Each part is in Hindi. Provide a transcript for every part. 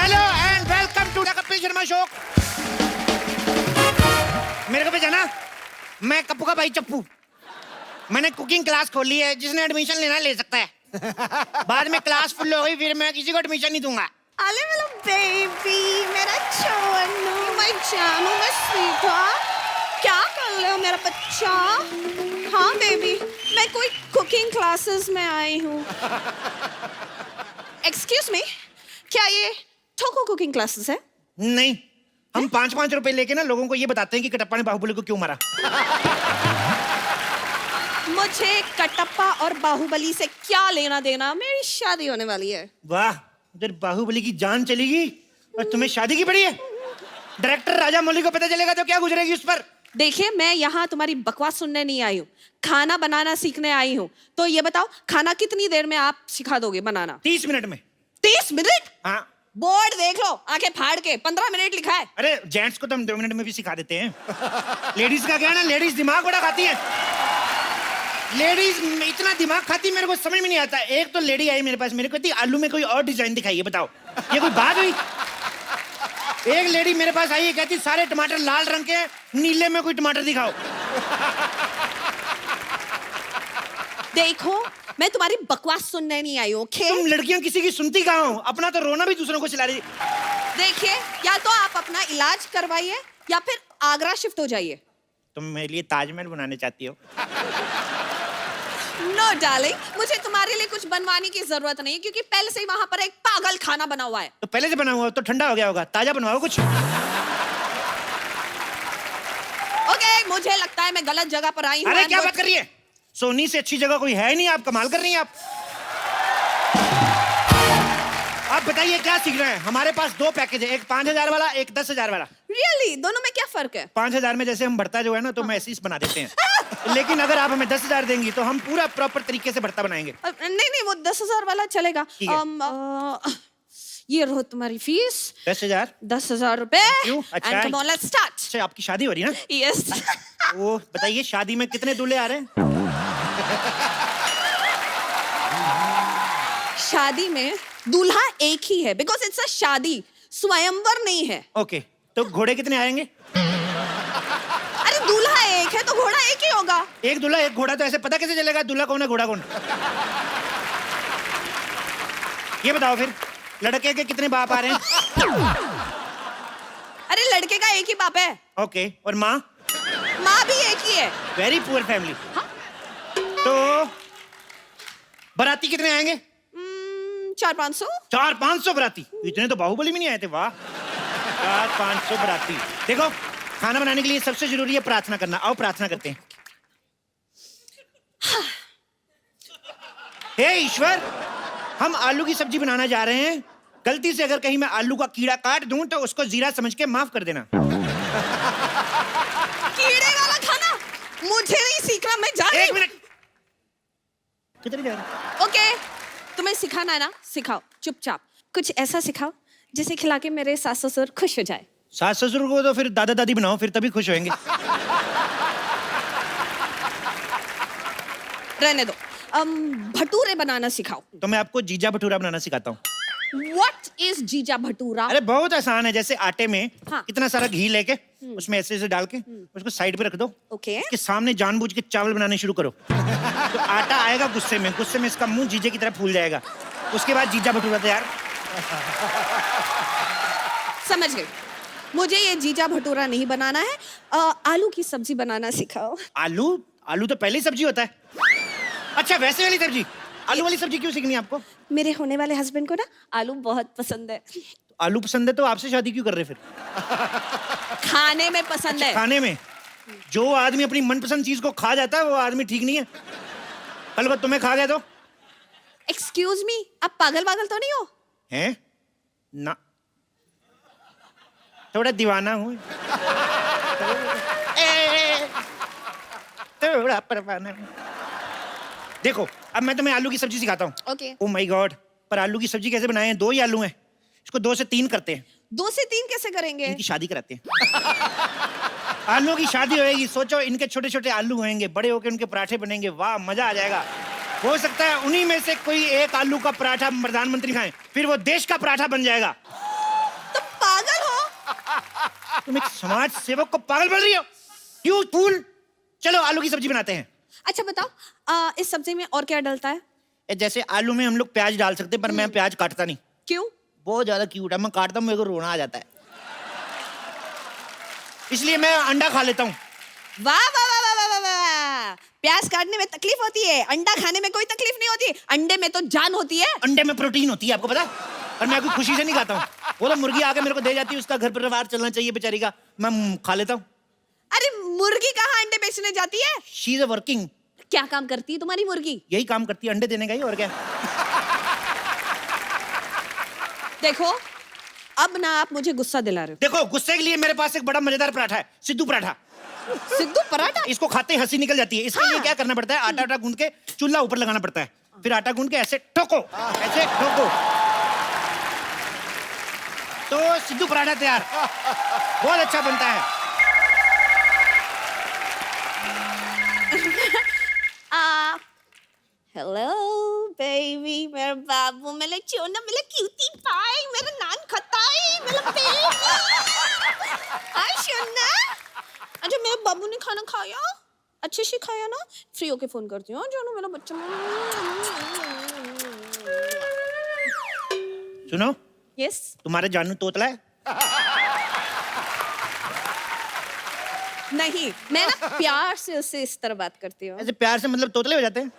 Hello and welcome to the Kapil Sharma show. मेरे को पहचाना, मैं कप्पू का भाई चप्पू। मैंने कुकिंग क्लास खोली है, जिसने एडमिशन लेना ले सकता है। बाद में क्लास फुल हो गई, फिर मैं किसी को एडमिशन नहीं दूंगा। अरे मेरा बेबी, मेरा चोनू, मैं जानू, मैं स्वीटा, क्या कर रहे हो मेरा बच्चा? हाँ बेबी, मैं कोई कुकिंग क्लासेस में आई हूँ। एक्सक्यूज मी, क्या ये ठोको कुकिंग क्लासेस है? नहीं, हम 5-5 रुपए लेके ना लोगों को ये बताते हैं कि कटप्पा ने बाहुबली को क्यों मारा। मुझे कटप्पा और बाहुबली से क्या लेना देना? मेरी शादी होने वाली है। वाह, उधर बाहुबली की जान चलेगी और तुम्हें शादी की पड़ी है। डायरेक्टर राजा मौली को पता चलेगा तो क्या गुजरेगी उस पर। देखिए, मैं यहाँ तुम्हारी बकवास सुनने नहीं आई हूँ, खाना बनाना सीखने आई हूँ। तो ये बताओ, खाना कितनी देर में आप सिखा दोगे बनाना? 30 मिनट में। 30 मिनट? हाँ। बोर्ड देख लो, आंखें फाड़ के 15 मिनट लिखा है। अरे जेंट्स को तो हम 2 मिनट में भी सिखा देते हैं। लेडीज का क्या है ना, लेडीज दिमाग बड़ा खाती है। लेडीज इतना दिमाग खाती, मेरे को समझ में नहीं आता। एक तो लेडी आई मेरे पास, मेरे को कहती आलू में कोई और डिजाइन दिखाइए, बताओ ये कोई बात हुई? एक लेडी मेरे पास आई है, कहती सारे टमाटर लाल रंग के हैं, नीले में कोई टमाटर दिखाओ। देखो, मैं तुम्हारी बकवास सुनने नहीं आई हूँ, ओके? तुम लड़कियां किसी की सुनती कहाँ हो? अपना तो रोना भी दूसरों को चिल्ला रही। देखिए, या तो आप अपना इलाज करवाइए या फिर आगरा शिफ्ट हो जाइए। तुम मेरे लिए ताजमहल बनाने चाहती हो? नो डार्लिंग, मुझे तुम्हारे लिए कुछ बनवाने की जरूरत नहीं, क्योंकि पहले से ही वहां पर एक पागल खाना बना हुआ है। तो पहले से बना हुआ तो ठंडा हो गया होगा, ताजा बनवाओ कुछ। ओके, मुझे लगता है मैं गलत जगह पर आई हूँ। अरे क्या बात कर रही है? सोनी से अच्छी जगह कोई है नहीं, आप कमाल कर रही हैं। आप बताइए क्या सीख रहे हैं? हमारे पास 2 पैकेज है, एक 5,000 वाला, एक 10,000 वाला। रियली? दोनों में क्या फर्क है? 5,000 में जैसे हम भरता जो है ना, तो हम ऐसे ही बना देते हैं। लेकिन अगर आप हमें 10,000 देंगी तो हम पूरा प्रॉपर तरीके से भरता बनाएंगे। नहीं, वो 10,000 वाला चलेगा। ये रहो तुम्हारी फीस। 10,000? 10,000 रुपए। क्यों? अच्छा है। And come on, let's start. अच्छा, आपकी शादी हो रही है ना? Yes. वो बताइए, शादी में कितने दूल्हे आ रहे हैं? शादी में दूल्हा एक ही है, बिकॉज इट्स अ शादी, स्वयंवर नहीं है। ओके, तो घोड़े कितने आएंगे? अरे दूल्हा एक है तो घोड़ा एक ही होगा। एक दूल्हा एक घोड़ा, तो ऐसे पता कैसे चलेगा दूल्हा कौन है घोड़ा कौन? ये बताओ फिर, लड़के के कितने बाप आ रहे हैं? अरे लड़के का एक ही बाप है। ओके, और माँ? माँ भी एक ही है। Very poor family. तो बाराती कितने आएंगे? 400-500। 400-500 बाराती? इतने तो बाहुबली में नहीं आए थे। वाह, 400-500 बाराती। देखो, खाना बनाने के लिए सबसे जरूरी है प्रार्थना करना। आओ प्रार्थना करते हैं। हे ईश्वर, हम आलू की सब्जी बनाना जा रहे हैं। गलती से अगर कहीं मैं आलू का कीड़ा काट दूं तो उसको जीरा समझ के माफ कर देना। कीड़े वाला खाना मुझे नहीं सीखना, मैं जा रही एक हूँ। मिनट, कितनी जा रही? ओके, तुम्हें सिखाना है ना, सिखाओ। चुपचाप कुछ ऐसा सिखाओ जिसे खिला के मेरे सास ससुर खुश हो जाए। सास ससुर को तो फिर दादा दादी बनाओ, फिर तभी खुश होंगे। रहने दो। भटूरे बनाना सिखाओ। तो मैं आपको जीजा भटूरा बनाना सिखाता हूँ। What is जीजा भटूरा? अरे बहुत आसान है। जैसे आटे में हाँ। कितना सारा घी लेके उसमें ऐसे ऐसे डाल के उसको साइड पे रख दो। ओके। उसके सामने जानबूझ के चावल बनाने शुरू करो। तो आटा आएगा गुस्से में इसका मुंह जीजे की तरह फूल जाएगा। उसके बाद जीजा भटूरा तैयार। समझ गई। मुझे ये जीजा भटूरा नहीं बनाना है। आलू की सब्जी बनाना सिखाओ। आलू तो पहले ही सब्जी होता है। अच्छा, वैसे वाली सब्जी? आलू वाली सब्जी क्यों सीखनी है आपको? मेरे होने वाले हस्बैंड को ना आलू बहुत पसंद है। आलू पसंद है तो आपसे शादी क्यों कर रहे फिर? खाने में पसंद है। खाने में? जो आदमी अपनी मनपसंद चीज को खा जाता है वो आदमी ठीक नहीं है। कल वो तुम्हें खा गया तो? एक्सक्यूज मी, आप पागल तो नहीं हो? हैं? ना, थोड़ा दीवाना हूँ। थोड़ा परवाना हूँ। देखो, अब मैं तुम्हें आलू की सब्जी सिखाता हूँ। ओके। ओह माय गॉड, पर आलू की सब्जी कैसे बनाए हैं? 2 ही आलू हैं, इसको 2 से 3 करते हैं। 2 से 3 कैसे करेंगे? इनकी शादी कराते हैं। आलू की शादी होएगी। सोचो, इनके छोटे छोटे आलू होंगे, बड़े होके उनके पराठे बनेंगे। वाह, मजा आ जाएगा। हो सकता है उन्हीं में से कोई एक आलू का पराठा प्रधानमंत्री खाएं, फिर वो देश का पराठा बन जाएगा। तुम एक समाज सेवक को पागल बोल रही हो? You fool. चलो आलू की सब्जी बनाते हैं। अच्छा बताओ, इस सब्जी में और क्या डलता है? जैसे आलू में हम लोग प्याज डाल सकते हैं, पर मैं प्याज काटता नहीं। क्यों? बहुत ज्यादा क्यूट है, मैं काटता हूँ मेरे को रोना आ जाता है, इसलिए मैं अंडा खा लेता हूँ। वाह वाह वाह वाह वाह वाह वाह। प्याज काटने में तकलीफ होती है, अंडा खाने में कोई तकलीफ नहीं होती। अंडे में तो जान होती है। अंडे में प्रोटीन होती है, आपको पता है? और मैं कोई खुशी से नहीं खाता हूँ। वो तो मुर्गी आके मेरे को दे जाती है, उसका घर परिवार चलना चाहिए बेचारी का, मैं खा लेता हूँ। अरे मुर्गी कहाँ अंडे बेचने जाती है? She is a working. क्या काम करती है तुम्हारी मुर्गी? यही काम करती है, अंडे देने का ही, और क्या। देखो, अब ना आप मुझे गुस्सा दिला रहे हो। देखो, गुस्से के लिए मेरे पास एक बड़ा मजेदार पराठा है, सिद्धू पराठा। सिद्धू पराठा? इसको खाते ही हंसी निकल जाती है। इसके लिए क्या करना पड़ता है? आटा गूंद के चूल्हा ऊपर लगाना पड़ता है, फिर आटा गूंद के ऐसे ठोको, ऐसे ठोको, तो सिद्धू पराठा तैयार। बहुत अच्छा बनता है। हेलो बेबी, मेरा बाबू, मेरा चोना, मेरा क्यूटी पाई, मेरा नान खताई, मेरा बेबी। हाय सोना। अच्छा मेरे बाबू ने खाना खाया? अच्छे से खाया ना? फ्री होके फोन करती हूँ जानू, मेरा बच्चा। सुनो, यस। तुम्हारे जानू तोतला है? नहीं, मैं ना प्यार से उससे इस तरह बात करती हूँ। ऐसे प्यार से मतलब तोतले हो जाते हैं?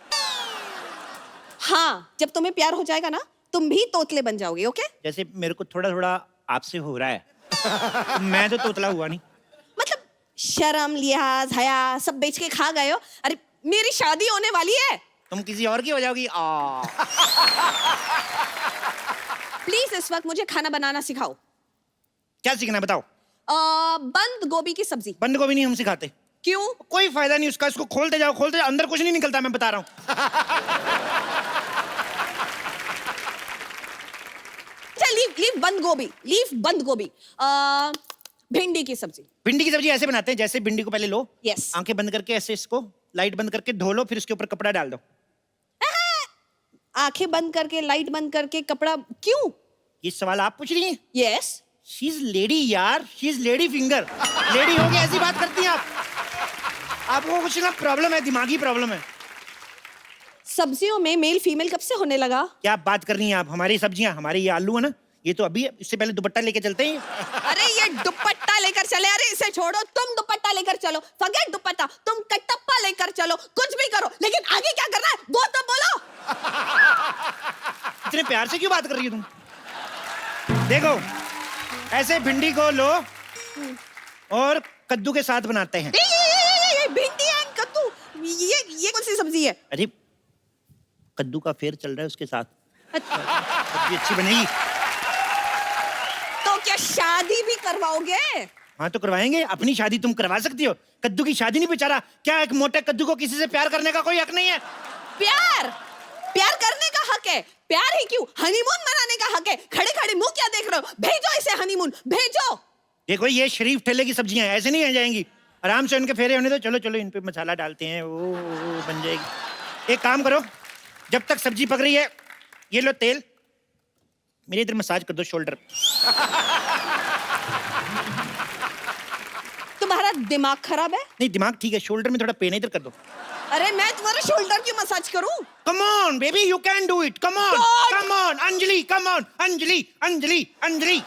हाँ, जब तुम्हें प्यार हो जाएगा ना, तुम भी तोतले बन जाओगे। ओके? जैसे मेरे को थोड़ा थोड़ा आपसे हो रहा है। तो मैं तो तोतला हुआ नहीं। मतलब शर्म, लिहाज, हया सब बेच के खा गए हो। अरे मेरी शादी होने वाली है। तुम किसी और की हो जाओगी। प्लीज इस वक्त मुझे खाना बनाना सिखाओ। क्या सीखना है बताओ? बंद गोभी की सब्जी। बंद गोभी नहीं हम सिखाते। क्यों? कोई फायदा नहीं उसका, इसको खोलते जाओ खोलते जाओ, अंदर कुछ नहीं निकलता, मैं बता रहा हूँ। लीव बंद गोभी, लीव बंद गोभी। भिंडी की सब्जी। भिंडी की सब्जी ऐसे बनाते हैं, जैसे भिंडी को पहले लो, यस। आंखें बंद करके ऐसे इसको लाइट बंद करके धो लो, फिर उसके ऊपर कपड़ा डाल दो। आंखें बंद करके, लाइट बंद करके, कपड़ा क्यों? ये सवाल आप पूछ रही हैं? यस। शी इज लेडी यार, she is lady finger. Lady हो गई ऐसी बात करती हैं आप? आपको कुछ ना प्रॉब्लम है, दिमागी प्रॉब्लम है। सब्जियों में मेल फीमेल कब से होने लगा? क्या बात कर रही हैं आप? हमारी सब्जियां, हमारे ये आलू है ना, ये तो अभी, इससे पहले दुपट्टा लेके चलते हैं। अरे ये दुपट्टा लेकर चले, अरे इसे छोड़ो, तुम दुपट्टा लेकर चलो, फॉरगेट दुपट्टा, तुम कटप्पा लेकर चलो, कुछ भी करो, लेकिन आगे क्या करना है वो तो बोलो। इतने प्यार से क्यों बात कर रही हो तुम? देखो, ऐसे भिंडी को लो और कद्दू के साथ बनाते हैं। ये भिंडी एंड कद्दू, ये कौन सी सब्जी है? अरे कद्दू का फेर चल रहा है उसके साथ, अच्छा, सब्जी अच्छी बनेगी। तो क्या शादी भी करवाओगे? हाँ तो करवाएंगे, अपनी शादी तुम करवा सकती हो, कद्दू की शादी नहीं। बेचारा क्या एक मोटे कद्दू को किसी से प्यार करने का कोई हक नहीं है? प्यार प्यार करने का हक है, प्यार ही क्यों, हनीमून मनाने का हक है। खड़े खड़े मुंह क्या देख रहे हो? भेजो इसे हनीमून, भेजो। देखो ये शरीफ ठेले की सब्जियां ऐसे नहीं आ जाएंगी, आराम से उनके फेरे होने दो। चलो चलो इन पे मसाला डालते हैं, वो बन जाएगी। एक काम करो, जब तक सब्जी पक रही है, ये लो तेल, मेरे इधर मसाज कर दो शोल्डर। तुम्हारा दिमाग खराब है? नहीं दिमाग ठीक है, शोल्डर में थोड़ा पेन है, इधर कर दो। अरे मैं तुम्हारे शोल्डर की मसाज करूं? Come on baby, you can do it, come on come on Anjali, come on Anjali Anjali Anjali.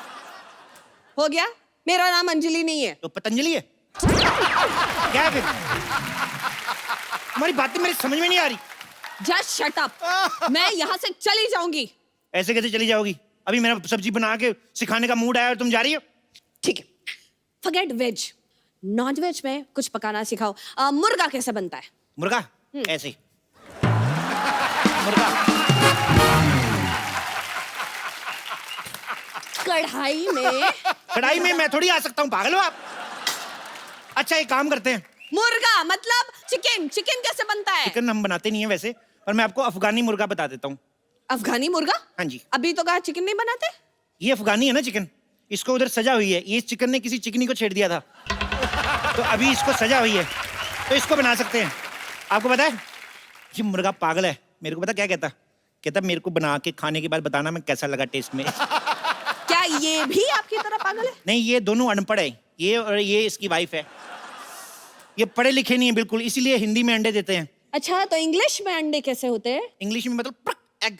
हो गया, मेरा नाम अंजलि नहीं है। तो पतंजलि है क्या है फिर? तुम्हारी बातें मेरी समझ में नहीं आ रही। जस्ट शट अप, मैं यहाँ से चली जाऊंगी। ऐसे कैसे चली जाओगी? अभी मेरा सब्जी बना के सिखाने का मूड आया और तुम जा रही हो? ठीक है, फॉरगेट वेज, नॉन वेज में कुछ पकाना सिखाओ। मुर्गा कैसे बनता है? मुर्गा ऐसे, मुर्गा कढ़ाई में। कढ़ाई में मैं थोड़ी आ सकता हूँ, पागल हो आप? अच्छा एक काम करते हैं, मुर्गा मतलब चिकन, चिकन कैसे बनता है? चिकन हम बनाते नहीं है वैसे, पर मैं आपको अफगानी मुर्गा बता देता हूँ। अफगानी मुर्गा? हाँ जी। अभी तो कहा चिकन नहीं बनाते। ये अफगानी है ना चिकन, इसको उधर सजा हुई है, ये इस चिकन ने किसी चिकनी को छेड़ दिया था, तो अभी इसको सजा हुई है, तो इसको बना सकते हैं। आपको पता है ये मुर्गा पागल है, मेरे को पता क्या कहता? कहता मेरे को बना के खाने के बाद बताना मैं कैसा लगा टेस्ट में। क्या ये भी आपकी तरह पागल है? नहीं, ये दोनों अनपढ़ है, ये और ये इसकी वाइफ है। ये पढ़े लिखे नहीं है बिल्कुल, इसीलिए हिंदी में अंडे देते हैं। अच्छा, तो इंग्लिश में अंडे कैसे होते हैं? इंग्लिश में मतलब एग।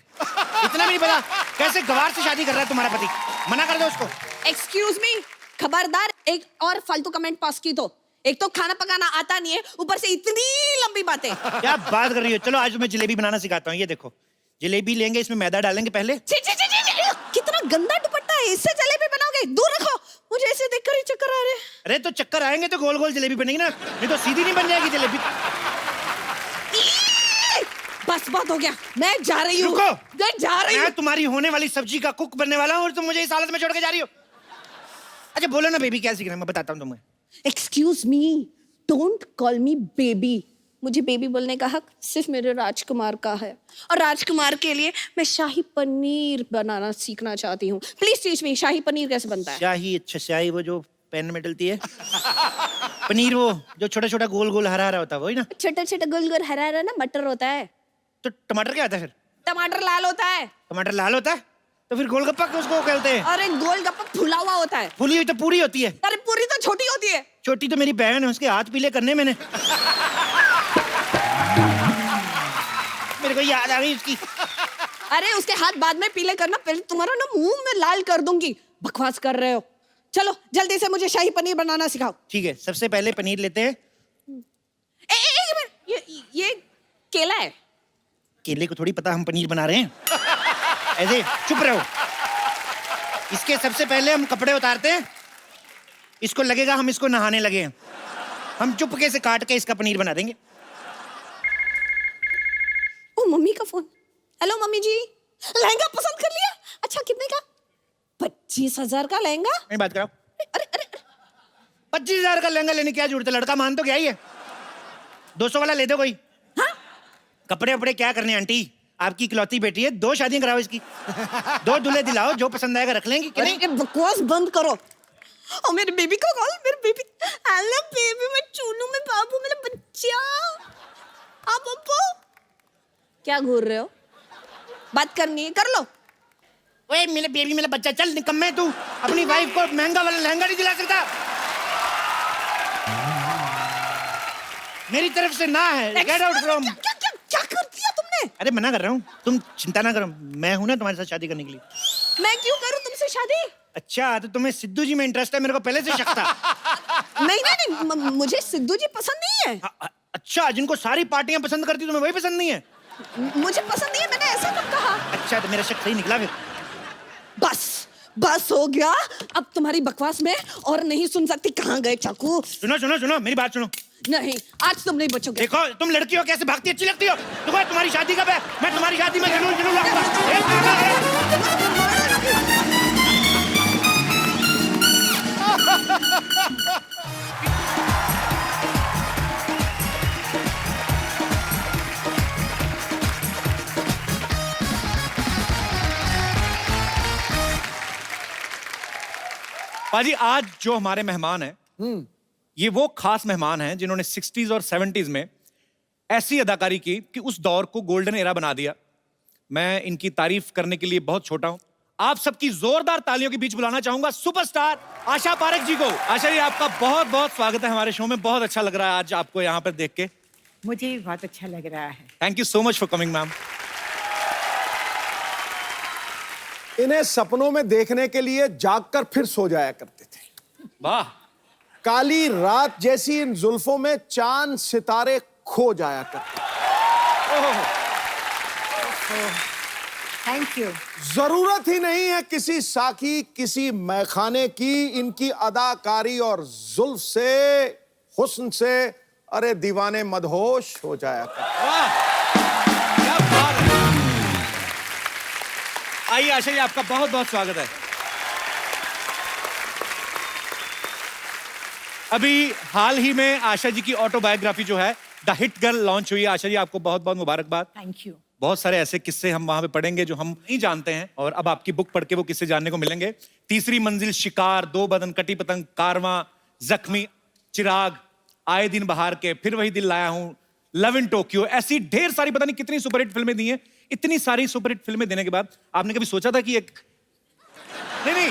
इतना भी नहीं पता? कैसे गवार से शादी कर रहा है तुम्हारा पति? मना कर दो उसको। एक्सक्यूज मी, खबरदार एक और फालतू कमेंट पास की तो। एक तो खाना पकाना आता नहीं है, ऊपर से इतनी लंबी बातें। क्या बात कर रही हो? चलो आज मैं जलेबी बनाना सिखाता हूँ। ये देखो, जलेबी लेंगे, इसमें मैदा डालेंगे पहले। छी, छी, छी, छी, छी, कितना गंदा दुपट्टा है, इससे जलेबी बनाओगे? दूर रखो, मुझे इसे देखकर ही चक्कर आ रहे हैं। अरे तो चक्कर आएंगे तो गोल गोल जलेबी बनेगी ना, नहीं तो सीधी नहीं बन जाएगी जलेबी। बस बहुत हो गया, मैं जा रही हूँ। रुको, मैं जा रही हूँ। मैं तुम्हारी होने वाली सब्जी का कुक बनने वाला हूँ और तुम मुझे इस हालत में छोड़ के जा रही हो। अच्छा बोलो ना बेबी, क्या सीखना है मैं बताता हूँ तुम्हें। Excuse me, don't call me baby. मुझे बेबी बोलने का हक सिर्फ मेरे राजकुमार का है, और राजकुमार के लिए मैं शाही पनीर बनाना सीखना चाहती हूँ। प्लीज टीच मी, शाही पनीर कैसे बनता है? शाही? अच्छा शाही वो जो पैन में डलती है। पनीर वो जो छोटा छोटा गोल गोल हरा हरा होता है वही ना? छोटा छोटा गोल गोल हरा हरा ना मटर होता है। तो टमाटर क्या होता है फिर? टमाटर लाल होता है। टमाटर लाल होता है तो फिर गोलगप्पा उसको कहते हैं? अरे गोलगप्पा फुला हुआ होता है। फुली हुई तो पूरी होती है। अरे पूरी तो छोटी होती है। छोटी तो मेरी बहन है, उसके हाथ पीले करने मैंने। मेरे को याद आ गई उसकी। अरे उसके हाथ बाद में पीले करना, पहले तुम्हारा ना मुंह में लाल कर दूंगी। बकवास कर रहे हो। चलो जल्दी से मुझे शाही पनीर बनाना सिखाओ। ठीक है, सबसे पहले पनीर लेते हैं। एक मिनट, ये केला है। केले को थोड़ी पता हम पनीर बना रहे हैं। ऐसे चुप रहो। इसके सबसे पहले हम कपड़े उतारते हैं। इसको लगेगा हम इसको नहाने लगे हैं। हम चुपके से काट के इसका पनीर बना देंगे। ओ मम्मी का फोन। हेलो मम्मी जी, लहंगा पसंद कर लिया? अच्छा कितने का? 25,000 का लहंगा। नहीं बात कराओ। अरे अरे 25,000 का लहंगा लेने की क्या जरूरत है? लड़का मान तो क्या ही है। 200 वाला ले दो कोई। हाँ? कपड़े वपड़े क्या करने आंटी, आपकी इकलौती बेटी है, 2 शादियां कराओ इसकी। 2 दूल्हे दिलाओ, जो पसंद आएगा रख लेंगे कि नहीं? अरे बकवास बंद करो। और मेरे बेबी को कॉल, मेरे बेबी। हेलो बेबी, मैं चूनू में बाबू, मेरा बच्चा। आप पप्पू क्या घूर रहे हो? बात करनी है कर लो। ओए मेरे बेबी, मेरा बच्चा, चल निकम्मे है तू। अपनी वाइफ को महंगा वाला लहंगा नहीं दिला सकता? मेरी तरफ से ना है। Get out from. क्या कर दिया तुमने? अरे मना कर रहा हूँ, तुम चिंता ना करो, मैं हूं ना तुम्हारे साथ शादी करने के लिए। मैं क्यों करूं तुमसे शादी? अच्छा तो तुम्हें सिद्धू जी में इंटरेस्ट है, मेरे को पहले से शक था। नहीं नहीं नहीं, मुझे सिद्धू जी पसंद नहीं है। अच्छा, जिनको सारी पार्टियां पसंद करती तुम्हें वही पसंद नहीं है? मुझे पसंद नहीं है, मैंने ऐसा कब कहा? अच्छा तो मेरा शक सही निकला फिर। बस बस हो गया, अब तुम्हारी बकवास में और नहीं सुन सकती। कहाँ गए चाकू? सुनो सुनो सुनो, मेरी बात सुनो। नहीं, आज तुम नहीं बचोगे। देखो तुम लड़की हो, कैसे भागती अच्छी लगती हो। देखो तुम्हारी शादी कब है? मैं तुम्हारी शादी में जरूर जरूर आऊंगा। पाजी आज जो हमारे मेहमान हैं, ये वो खास मेहमान हैं जिन्होंने 60s और 70s में ऐसी अदाकारी की कि उस दौर को गोल्डन एरा बना दिया। मैं इनकी तारीफ करने के लिए बहुत छोटा हूं। आप सबकी जोरदार तालियों के बीच बुलाना चाहूंगा सुपरस्टार आशा पारेख जी को। आशा जी, आपका बहुत बहुत स्वागत है हमारे शो में। बहुत अच्छा लग रहा है आज आपको यहाँ पर देख के। मुझे भी बहुत अच्छा लग रहा है। Thank you so much for coming ma'am. इन्हें सपनों में देखने के लिए जागकर फिर सो जाया करते थे। वाह। काली रात जैसी इन जुल्फों में चांद सितारे खो जाया करते। Thank you. जरूरत ही नहीं है किसी साकी, किसी मैखाने की। इनकी अदाकारी और जुल्फ से, हुस्न से, अरे दीवाने मदहोश हो जाया करते। वाह, क्या बात है। आइए आशा जी, आपका बहुत बहुत स्वागत है। अभी हाल ही में आशा जी की ऑटोबायोग्राफी जो है द हिट गर्ल लॉन्च हुई है। आशा जी, आपको बहुत बहुत मुबारकबाद। Thank you. बहुत सारे ऐसे किस्से हम वहां पे पढ़ेंगे जो हम नहीं जानते हैं, और अब आपकी बुक पढ़ के वो किस्से जानने को मिलेंगे। तीसरी मंजिल, शिकार, 2 बदन, कटी पतंग, कारवां, जख्मी, चिराग, आए दिन बहार के, फिर वही दिल लाया हूं, लव इन टोक्यो, ऐसी ढेर सारी पता नहीं कितनी सुपरहिट फिल्में दी हैं। इतनी सारी सुपरहिट फिल्में देने के बाद आपने कभी सोचा था कि एक नहीं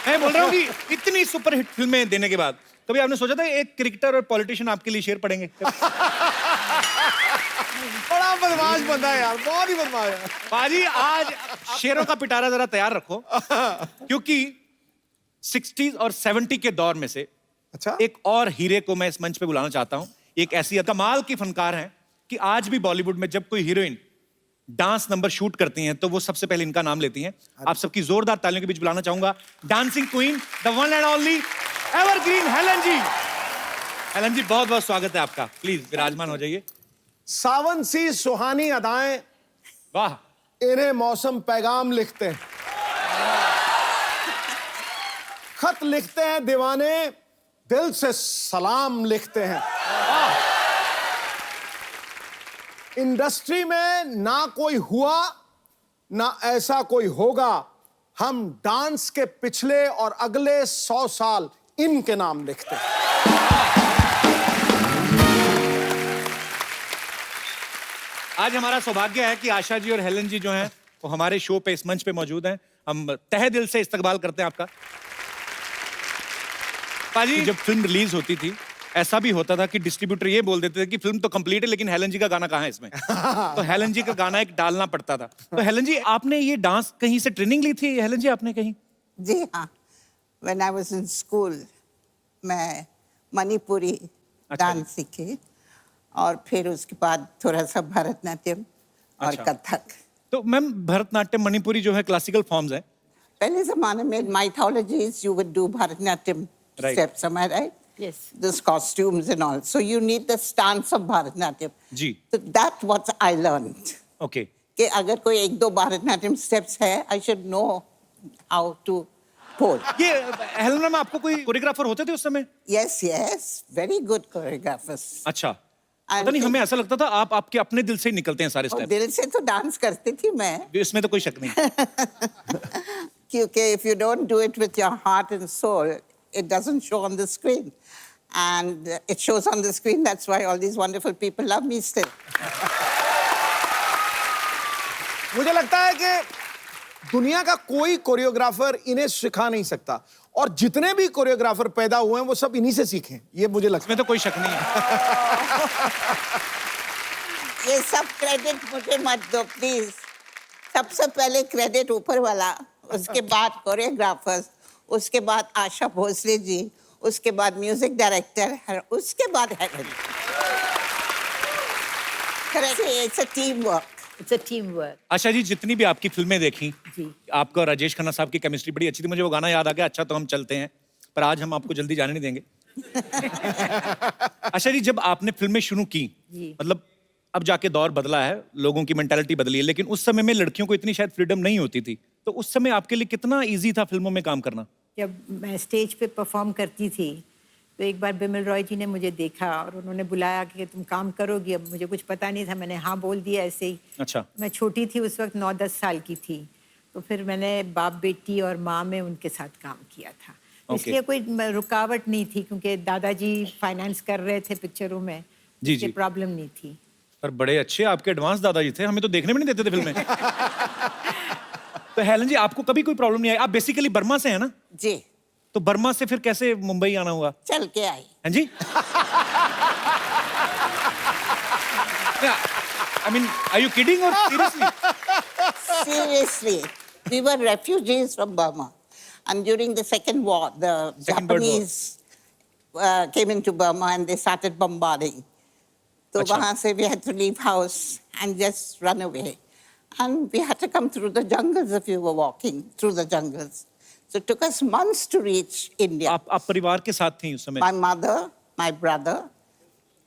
मैं बोल रहा हूँ कि इतनी सुपरहिट फिल्में देने के बाद कभी आपने सोचा था एक क्रिकेटर और पॉलिटिशियन आपके लिए शेर पढ़ेंगे? बड़ा बदमाश बंदा है यार, बहुत ही बदमाश है। बाजी आज शेरों का पिटारा जरा तैयार रखो, क्योंकि 60s और 70 के दौर में से अच्छा, एक और हीरे को मैं इस मंच पे बुलाना चाहता हूं। एक ऐसी कमाल की फनकार हैं कि आज भी बॉलीवुड में जब कोई हीरोइन डांस नंबर शूट करती हैं तो वो सबसे पहले इनका नाम लेती हैं। आप सबकी जोरदार तालियों के बीच बुलाना चाहूंगा dancing queen, the one and only evergreen Helen ji. Helen ji, बहुत बहुत स्वागत है आपका, प्लीज विराजमान हो जाइए। सावन सी सुहानी अदाएं, वाह, इन्हें मौसम पैगाम लिखते हैं, खत लिखते हैं दीवाने, दिल से सलाम लिखते हैं। इंडस्ट्री में ना कोई हुआ ना ऐसा कोई होगा, हम डांस के पिछले और अगले 100 साल इनके नाम लिखते हैं। आज हमारा सौभाग्य है कि आशा जी और हेलन जी जो हैं वो हमारे शो पे इस मंच पे मौजूद हैं। हम तहे दिल से इस्तकबाल करते हैं आपका। पाजी, जब फिल्म रिलीज होती थी ऐसा भी होता था कि डिस्ट्रीब्यूटर ये बोल देते थे कि फिल्म तो कंप्लीट है लेकिन हेलन जी का गाना कहाँ है इसमें। तो हेलन जी का गाना एक डालना पड़ता था। तो हेलन जी, आपने ये डांस कहीं से ट्रेनिंग ली थी हेलन जी, आपने कहीं? जी हाँ, when I was in school मैं मणिपुरी डांस सीखी और फिर उसके बाद थोड़ा सा भरतनाट्यम और अच्छा। कथक। तो मैम, भरतनाट्यम मणिपुरी जो है क्लासिकल फॉर्म्स हैं। पहले जमाने में mythologies you would do Bharatanatyam Right. steps, am I right? Yes. Those costumes and all. So you need the stance of Bharatanatyam. जी, So that what I learned. Okay. कि अगर कोई एक दो Bharatanatyam steps है, I should know how to pose. ये हेलन मैम, आपको कोई कोरियोग्राफर होते थे उस समय? Yes, yes, very good choreographers. अच्छा, पता नहीं, हमें ऐसा लगता था आप आपके अपने दिल से ही निकलते हैं सारे और स्टेप। दिल से तो डांस करती थी मैं, इसमें तो कोई शक नहीं। क्योंकि if you don't do it with your heart and soul, it doesn't show on the screen. And it shows on the screen, that's why all these wonderful people love me still. मुझे लगता है कि दुनिया का कोई कोरियोग्राफर इन्हें सिखा नहीं सकता, और जितने भी कोरियोग्राफर पैदा हुए हैं वो सब इन्हीं से सीखे, ये मुझे लगता इसमें तो कोई शक नहीं है। ये सब क्रेडिट मुझे मत दो प्लीज। सबसे पहले क्रेडिट ऊपर वाला, उसके बाद कोरियोग्राफर्स, उसके बाद आशा भोसले जी, उसके बाद म्यूजिक डायरेक्टर, उसके बाद Helen. It's a team work. It's a teamwork. Asha ji, जितनी भी आपकी फिल्में देखी, जी। आपका और राजेश खन्ना साहब की केमिस्ट्री बड़ी अच्छी थी। मुझे वो गाना याद आ गया, अच्छा तो हम चलते हैं, पर आज हम आपको जल्दी जाने नहीं देंगे। आशा जी, जब आपने फिल्में शुरू की, जी। मतलब अब जाके दौर बदला है, लोगों की मेंटालिटी बदली है, लेकिन उस समय में लड़कियों को इतनी शायद फ्रीडम नहीं होती थी। तो उस समय आपके लिए कितना इजी था फिल्मों में काम करना? जब मैं स्टेज पे परफॉर्म करती थी तो एक बार बिमल रॉय जी ने मुझे देखा और उन्होंने बुलाया कि तुम काम करोगी। अब मुझे कुछ पता नहीं था, मैंने हाँ बोल दिया ऐसे ही। अच्छा। मैं छोटी थी उस वक्त, 9-10 साल की थी। तो फिर मैंने बाप बेटी और माँ में उनके साथ काम किया था। Okay. इसलिए कोई रुकावट नहीं थी, क्योंकि दादाजी फाइनेंस कर रहे थे पिक्चरों में। जी, जी। प्रॉब्लम नहीं थी। पर बड़े अच्छे आपके एडवांस दादाजी थे, हमें तो देखने में नहीं देते थे फिल्में। तो हेलन जी, आपको कभी कोई प्रॉब्लम नहीं आई? आप बेसिकली बर्मा से हैं ना? जी, तो बर्मा से फिर कैसे मुंबई आना हुआ? चल के आई। हाँ जी। I mean, are you kidding or seriously? Seriously, we were refugees from Burma, and during the Second War, the Second World War. Japanese came into Burma and they started bombarding. So Achha. वहाँ से we had to leave house and just run away, and we had to come through the jungles if you were walking through the jungles. So it took us months to reach India. आप परिवार के साथ थी उस समय? My mother, my brother,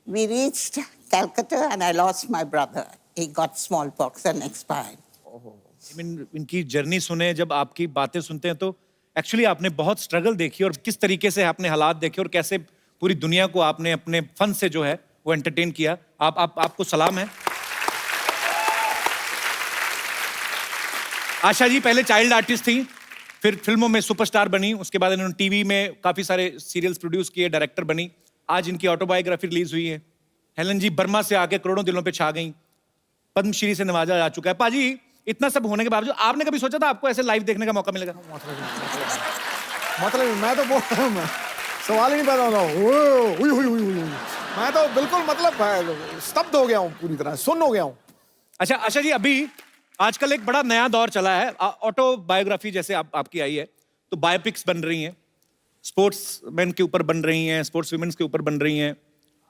we reached Calcutta and I lost my brother. He got smallpox and expired. I mean, इनकी जर्नी सुने, जब आपकी बातें सुनते हैं तो एक्चुअली आपने बहुत स्ट्रगल देखी और किस तरीके से आपने हालात देखे और कैसे पूरी दुनिया को आपने अपने फन से जो है वो एंटरटेन किया। आपको सलाम है। आशा जी पहले चाइल्ड आर्टिस्ट थी, फिर फिल्मों में सुपरस्टार बनी, उसके बाद इन्होंने टीवी में काफी सारे सीरियल्स प्रोड्यूस किए, डायरेक्टर बनी। आज इनकी ऑटोबायोग्राफी रिलीज हुई है। हेलन जी बर्मा से आके करोड़ों दिलों पे छा गई, पद्मश्री से नवाजा जा चुका है। पाजी, इतना सब होने के बावजूद आपने कभी सोचा था आपको ऐसे लाइव देखने का मौका मिलेगा? मतलब मैं तो सवाल ही नहीं पैदा होता। हुई हुई हुई हुई। मैं तो बिल्कुल मतलब स्तब्ध हो गया हूँ, पूरी तरह सुन्न हो गया हूँ। अच्छा आशा जी, अभी आजकल एक बड़ा नया दौर चला है, ऑटोबायोग्राफी जैसे आपकी आई है, तो बायोपिक्स बन रही हैं, स्पोर्ट्स मैन के ऊपर बन रही हैं, स्पोर्ट्स वुमेन्स के ऊपर बन रही हैं।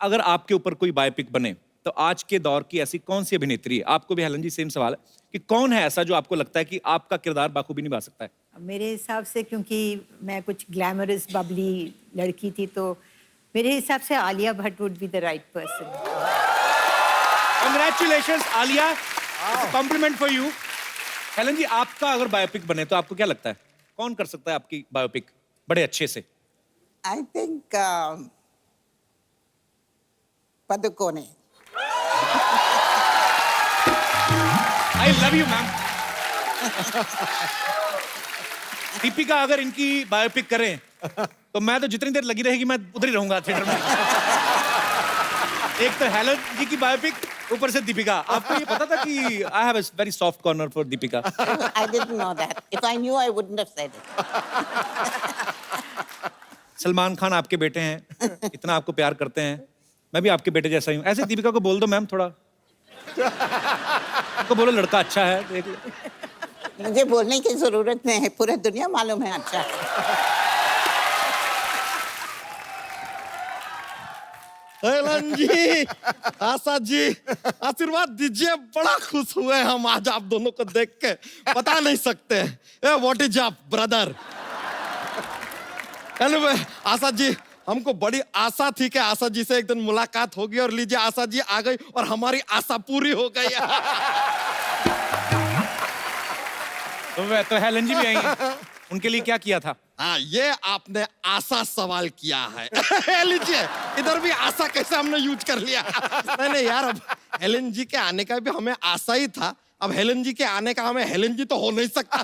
अगर आपके ऊपर कोई बायोपिक बने तो आज के दौर की ऐसी कौन सी अभिनेत्री है, आपको भी हेलन जी सेम सवाल है, कि कौन है ऐसा जो आपको लगता है कि आपका किरदार बाखूबी निभा सकता है? मेरे हिसाब से, क्योंकि मैं कुछ ग्लैमरस बबली लड़की थी, तो मेरे हिसाब से Alia Bhatt would be the right person. Congratulations Alia, compliment for you. Helen ji, आपका अगर बायोपिक बने तो आपको क्या लगता है कौन कर सकता है आपकी बायोपिक बड़े अच्छे से? I think Padukone. I love you ma'am. Deepika अगर इनकी बायोपिक करें तो मैं तो जितनी देर लगी रहेगी मैं उधर ही रहूंगा थिएटर में। एक तो हेलन जी की बायोपिक, ऊपर से दीपिका। आपको ये पता था कि I have a very soft corner for Deepika? I didn't know that. If I knew, I wouldn't have said it. Salman Khan आपके बेटे हैं, इतना आपको प्यार करते हैं, मैं भी आपके बेटे जैसा ही हूँ। ऐसे दीपिका को बोल दो मैम, थोड़ा आपको बोलो लड़का अच्छा है, देख लो। मुझे बोलने की जरूरत नहीं है, पूरा दुनिया मालूम है अच्छा है। हेलन जी, आशा जी, आशीर्वाद दीजिए। बड़ा खुश हुए हम आज आप दोनों को देख के, बता नहीं सकते। What is up brother? Anyway, Asha ji, हमको बड़ी आशा थी कि आशा जी से एक दिन मुलाकात होगी, और लीजिए आशा जी आ गई और हमारी आशा पूरी हो गई। तो हेलन जी भी आई हैं, उनके लिए क्या किया था? हाँ, ये आपने आशा सवाल किया है। लीजिए, इधर भी आशा कैसे हमने यूज कर लिया। नहीं यार, अब हेलन जी के आने का भी हमें आशा ही था, अब हेलन जी के आने का हमें हेलन जी तो हो नहीं सकता।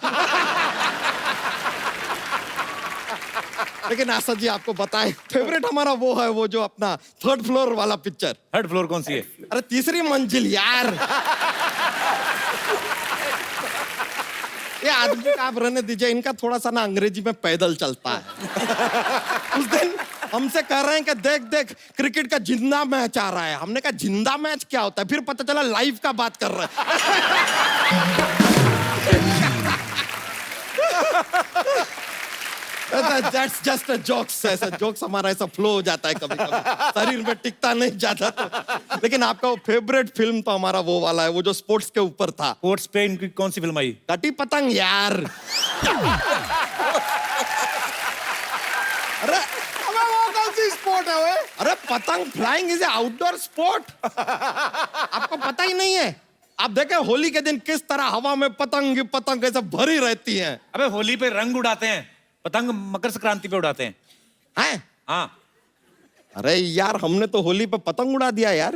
लेकिन आशा जी आपको बताएं, फेवरेट हमारा वो है, वो जो अपना 3rd फ्लोर वाला पिक्चर। 3rd फ्लोर कौन सी है? अरे 3री मंजिल यार। ये आदमी का आप रहने दीजिए, इनका थोड़ा सा ना अंग्रेजी में पैदल चलता है। उस दिन हमसे कह रहे हैं कि देख देख क्रिकेट का जिंदा मैच आ रहा है। हमने कहा जिंदा मैच क्या होता है? फिर पता चला लाइव का बात कर रहे हैं। That's just a jokes, ऐसा जोक्स हमारा ऐसा फ्लो हो जाता है कभी कभी, शरीर में टिकता नहीं जाता तो। लेकिन आपका वो फेवरेट फिल्म तो हमारा वो वाला है, वो जो स्पोर्ट्स के ऊपर था। स्पोर्ट्स पे इनकी कौन सी फिल्म आई? कटी पतंग यार। अरे वो कौन सी स्पोर्ट है वो? अरे पतंग flying is a outdoor sport. आपको पता ही नहीं है? आप देखें होली के दिन किस तरह हवा में पतंग पतंग ऐसे भरी रहती हैं। अबे होली पे रंग उड़ाते हैं, पतंग मकर संक्रांति पे उड़ाते हैं। हैं? हाँ। अरे यार, हमने तो होली पे पतंग उड़ा दिया यार।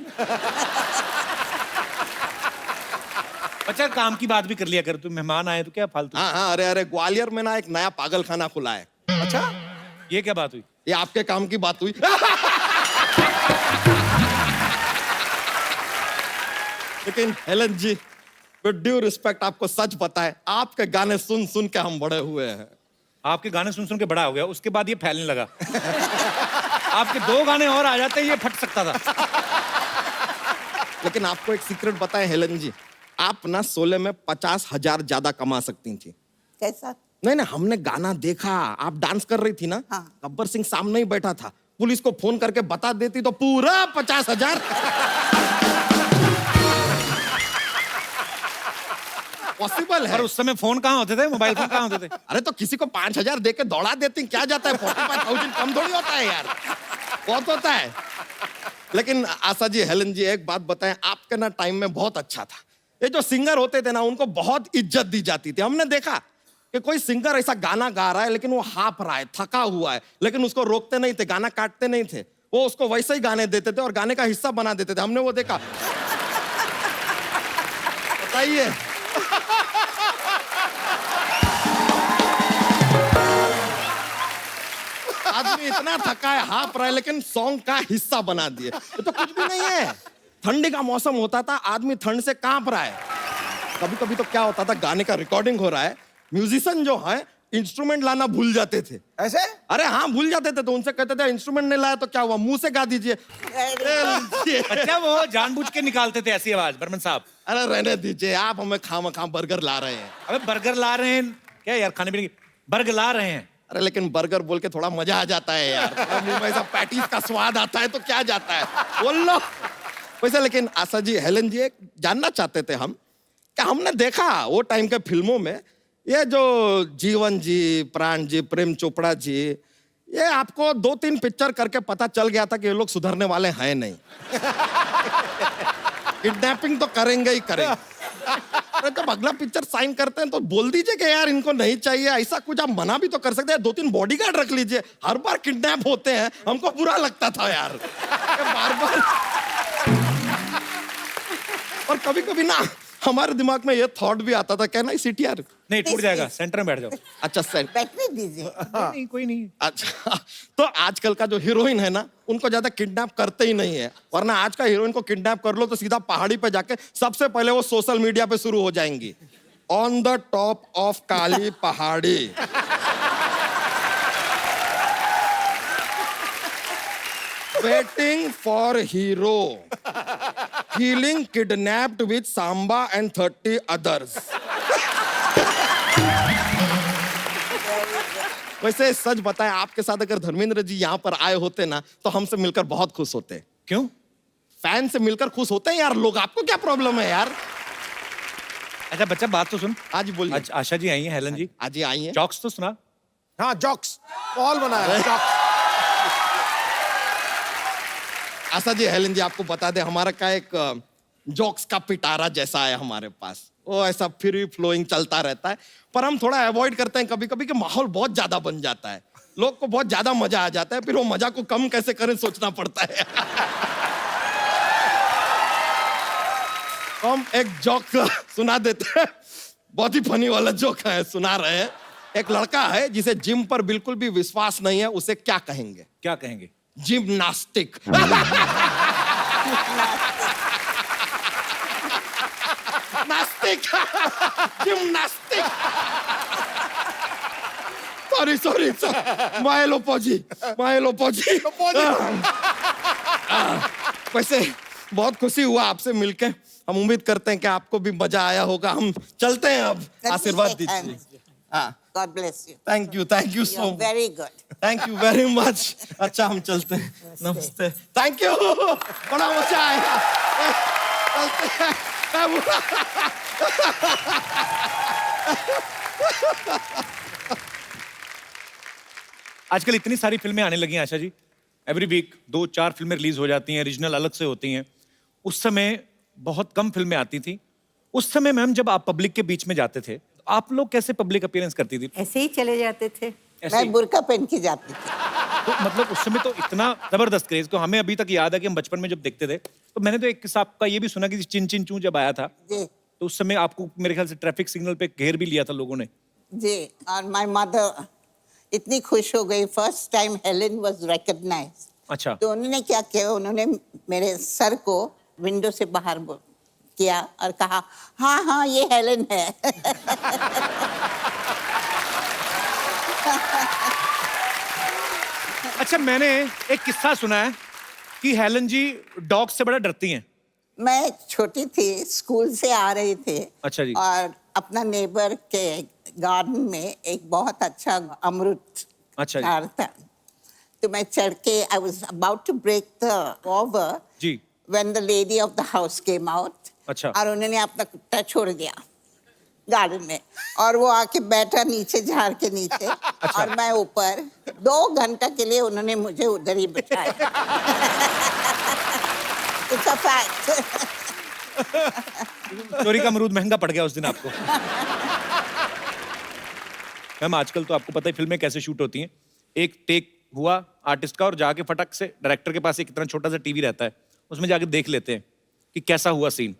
अच्छा, काम की बात भी कर लिया कर, तू मेहमान आए तो क्या फालतू। हाँ, अरे ग्वालियर में ना एक नया पागल खाना खुला है। अच्छा, ये क्या बात हुई? ये आपके काम की बात हुई। लेकिन Helen ji, with due respect आपको सच बताएं, आपके गाने सुन सुन के हम बड़े हुए हैं। आपके गाने सुन सुन के बड़ा हो गया, उसके बाद ये फैलने लगा। आपके 2 गाने और आ जाते ये फट सकता था। लेकिन आपको एक सीक्रेट बताएं हेलन जी, आप ना 16 में 50,000 ज्यादा कमा सकती थी। कैसा? नहीं, हमने गाना देखा, आप डांस कर रही थी ना। हाँ। गब्बर सिंह सामने ही बैठा था, पुलिस को फोन करके बता देती तो पूरा 50,000। पॉसिबल है। और उस समय फोन कहाँ होते थे, मोबाइल फोन कहाँ होते थे? अरे तो किसी को 5,000 देके दौड़ा देती, क्या जाता है? 45,000 कम थोड़ी होता है यार, बहुत होता है। लेकिन आशा जी, हेलन जी, एक बात बताएं, आपके ना टाइम में बहुत अच्छा था। ये जो सिंगर होते थे ना, उनको बहुत इज्जत दी जाती थी। हमने देखा कि कोई सिंगर ऐसा गाना गा रहा है लेकिन वो हाफ रहा है, थका हुआ है, लेकिन उसको रोकते नहीं थे, गाना काटते नहीं थे, वो उसको वैसे ही गाने देते थे और गाने का हिस्सा बना देते थे। हमने वो देखा। बताइए। आदमी इतना थका है, हाफ रहा है, लेकिन सॉन्ग का हिस्सा बना दिए। ये तो कुछ भी नहीं है। ठंडी का मौसम होता था, आदमी ठंड से कांप रहा है। कभी कभी तो क्या होता था, गाने का रिकॉर्डिंग हो रहा है, म्यूजिशियन जो है इंस्ट्रूमेंट लाना भूल जाते थे। ऐसे? अरे हाँ, भूल जाते थे, तो उनसे कहते थे इंस्ट्रूमेंट नहीं लाया तो क्या हुआ, मुंह से गा दीजिए। अच्छा, वो जानबूझ के निकालते थे ऐसी आवाज, बर्मन साहब। अरे रहने दीजिए, आप हमें खाम बर्गर ला रहे हैं। अबे बर्गर ला रहे हैं क्या यार, खाने पीने की बर्गर ला रहे हैं। अरे लेकिन बर्गर बोल के थोड़ा मजा आ जाता है यार, मुंह में ऐसा पैटीज का स्वाद आता है तो क्या जाता है, बोल लो। वैसे लेकिन आशा जी, हेलन जी, एक जानना चाहते थे हम कि हमने देखा वो टाइम के फिल्मों में ये जो जीवन जी, प्राण जी, प्रेम चोपड़ा जी, ये आपको 2-3 पिक्चर करके पता चल गया था कि ये लोग सुधरने वाले हैं नहीं। किडनैपिंग तो करेंगे ही करेंगे। अरे जब अगला पिक्चर साइन करते हैं तो बोल दीजिए कि यार इनको नहीं चाहिए, ऐसा कुछ आप मना भी तो कर सकते हैं, 2-3 बॉडीगार्ड रख लीजिए। हर बार किडनैप होते हैं, हमको बुरा लगता था यार, बार बार। और कभी कभी ना हमारे दिमाग में ये थॉट भी आता था, कहना सीटीआर नहीं, टूट जाएगा, सेंटर में बैठ जाओ। अच्छा सेंट, बैठने दीजिए। नहीं, कोई नहीं। अच्छा, तो आजकल का जो हीरोइन है ना, उनको ज्यादा किडनैप करते ही नहीं है, वरना आज का हीरोइन को किडनैप कर लो तो सीधा पहाड़ी पे जाके सबसे पहले वो सोशल मीडिया पे शुरू हो जाएंगी, ऑन द टॉप ऑफ काली पहाड़ी। Waiting for hero, feeling kidnapped with Samba and 30 others. वैसे सच बताएं, आपके साथ अगर धर्मेंद्र जी यहाँ पर आए होते ना तो हमसे मिलकर बहुत खुश होते। क्यों? फैन से मिलकर खुश होते हैं यार लोग, आपको क्या प्रॉब्लम है यार? अच्छा बच्चा, बात तो सुन। आज बोलिए। आज आशा जी आई हैं, हेलन जी। आज ही आई हैं। जॉक्स तो सुना। हाँ, जॉक्स पॉल बनाया है, जॉक्स। आशा जी, हेलन जी, आपको बता दे, हमारा का एक जॉक्स का पिटारा जैसा है हमारे पास, वो ऐसा फ्री फ्लोइंग चलता रहता है, पर हम थोड़ा अवॉइड करते हैं कभी कभी कि माहौल बहुत ज्यादा बन जाता है, लोग को बहुत ज्यादा मजा आ जाता है, फिर वो मजा को कम कैसे करें सोचना पड़ता है। हम एक जोक सुना देते हैं, बहुत ही फनी वाला जोक है, सुना रहे हैं। एक लड़का है जिसे जिम पर बिल्कुल भी विश्वास नहीं है, उसे क्या कहेंगे? क्या कहेंगे? जिम्नास्टिक। नास्तिक। जिम्नास्टिक। सॉरी मायलोपोजी। वैसे बहुत खुशी हुआ आपसे मिलके, हम उम्मीद करते हैं कि आपको भी मजा आया होगा। हम चलते हैं अब, आशीर्वाद दीजिए। God bless you. Thank you so You're much. very good. Thank you very much. अच्छा, हम चलते हैं। नमस्ते। थैंक यू, बड़ा मजा आएगा। चलते हैं। आजकल इतनी सारी फिल्में आने लगी हैं आशा जी, एवरी वीक 2-4 फिल्में रिलीज हो जाती हैं, रीजनल अलग से होती हैं। उस समय बहुत कम फिल्में आती थी। उस समय मैम, जब आप पब्लिक के बीच में जाते थे, आप लोग कैसे पब्लिक अपीयरेंस करती थी? ऐसे ही चले जाते थे। ऐसे ही? मैं बुर्का पहन के जाती थी। तो मतलब उस समय तो इतना जबरदस्त क्रेज, को हमें अभी तक याद है कि हम बचपन में जब देखते थे, तो मैंने तो एक किस्सा आपका ये भी सुना कि चिन चिन चू जब आया था, जी तो उस समय आपको मेरे ख्याल से ट्रैफिक सिग्नल पे घेर भी लिया था लोगों ने। जी। और माय मदर इतनी खुश हो गई, first time Helen was recognised. अच्छा। तो उन्होंने क्या किया, उन्होंने मेरे सर को विंडो से बाहर किया और कहा, हाँ ये हेलेन है। अच्छा, मैंने एक किस्सा सुना है कि हेलन जी डॉग से बड़ा डरती हैं। मैं छोटी थी, स्कूल से आ रही थी। अच्छा जी। और अपना नेबर के गार्डन में एक बहुत अच्छा अमरूद अच्छा जी। झाड़ था, तो मैं चढ़ के, I was about to break the over जी। When the lady of the house came out. अच्छा। और उन्होंने अपना कुत्ता छोड़ दिया गार्डन में, और वो आके बैठा नीचे झाड़ के नीचे। अच्छा। और मैं ऊपर 2 घंटा के लिए उन्होंने मुझे उधर ही बिठाया। It's a fact. चोरी का अमरूद महंगा पड़ गया उस दिन आपको। मैम, आजकल तो आपको पता है फिल्में कैसे शूट होती हैं। एक टेक हुआ आर्टिस्ट का और जाके फटक से डायरेक्टर के पास एक इतना छोटा सा टीवी रहता है, उसमें जाके देख लेते हैं कि कैसा हुआ सीन।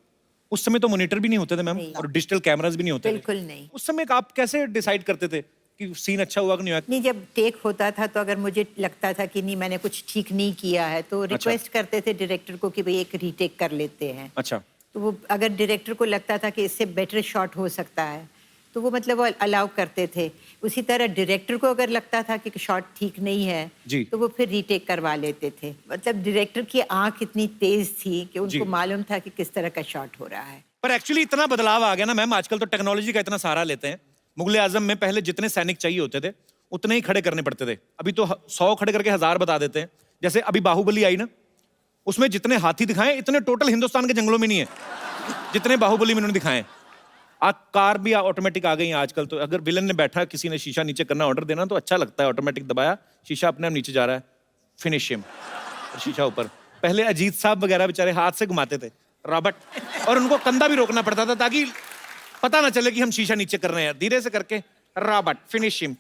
उस समय तो मॉनिटर भी नहीं होते थे मैम, और डिजिटल कैमरास भी नहीं होते थे। बिल्कुल नहीं। उस समय आप कैसे डिसाइड करते थे कि सीन अच्छा हुआ कि नहीं हुआ? नहीं, जब टेक होता था तो अगर मुझे लगता था कि नहीं, मैंने कुछ ठीक नहीं किया है, तो रिक्वेस्ट करते थे डायरेक्टर को कि भाई एक रीटेक कर लेते हैं। अच्छा। तो वो अगर डायरेक्टर को लगता था कि इससे बेटर शॉट हो सकता है, तो वो मतलब वो अलाउ करते थे। उसी तरह डायरेक्टर को अगर लगता था कि शॉट ठीक नहीं है जी। तो वो फिर रीटेक करवा लेते थे। मतलब डायरेक्टर की आंख इतनी तेज थी कि जी। उनको मालूम था कि किस तरह का शॉट हो रहा है। पर एक्चुअली इतना बदलाव आ गया ना मैम, आजकल तो टेक्नोलॉजी का इतना सहारा लेते हैं। मुगल आजम में पहले जितने सैनिक चाहिए होते थे उतने ही खड़े करने पड़ते थे, अभी तो 100 खड़े करके 1000 बता देते हैं। जैसे अभी बाहुबली आई ना, उसमें जितने हाथी दिखाए इतने टोटल हिंदुस्तान के जंगलों में नहीं है जितने बाहुबली में उन्होंने दिखाए। कार भी ऑटोमेटिक आ गई है आजकल, तो अगर विलन ने बैठा किसी ने शीशा नीचे करना ऑर्डर देना तो अच्छा लगता है, ऑटोमेटिक दबाया शीशा अपने आप नीचे जा रहा है, फिनिश हिम, शीशा ऊपर। पहले अजीत साहब वगैरह बेचारे हाथ से घुमाते थे रॉबर्ट, और उनको कंधा भी रोकना पड़ता था ताकि पता ना चले कि हम शीशा नीचे कर रहे हैं, धीरे से करके रॉबर्ट फिनिश हिम।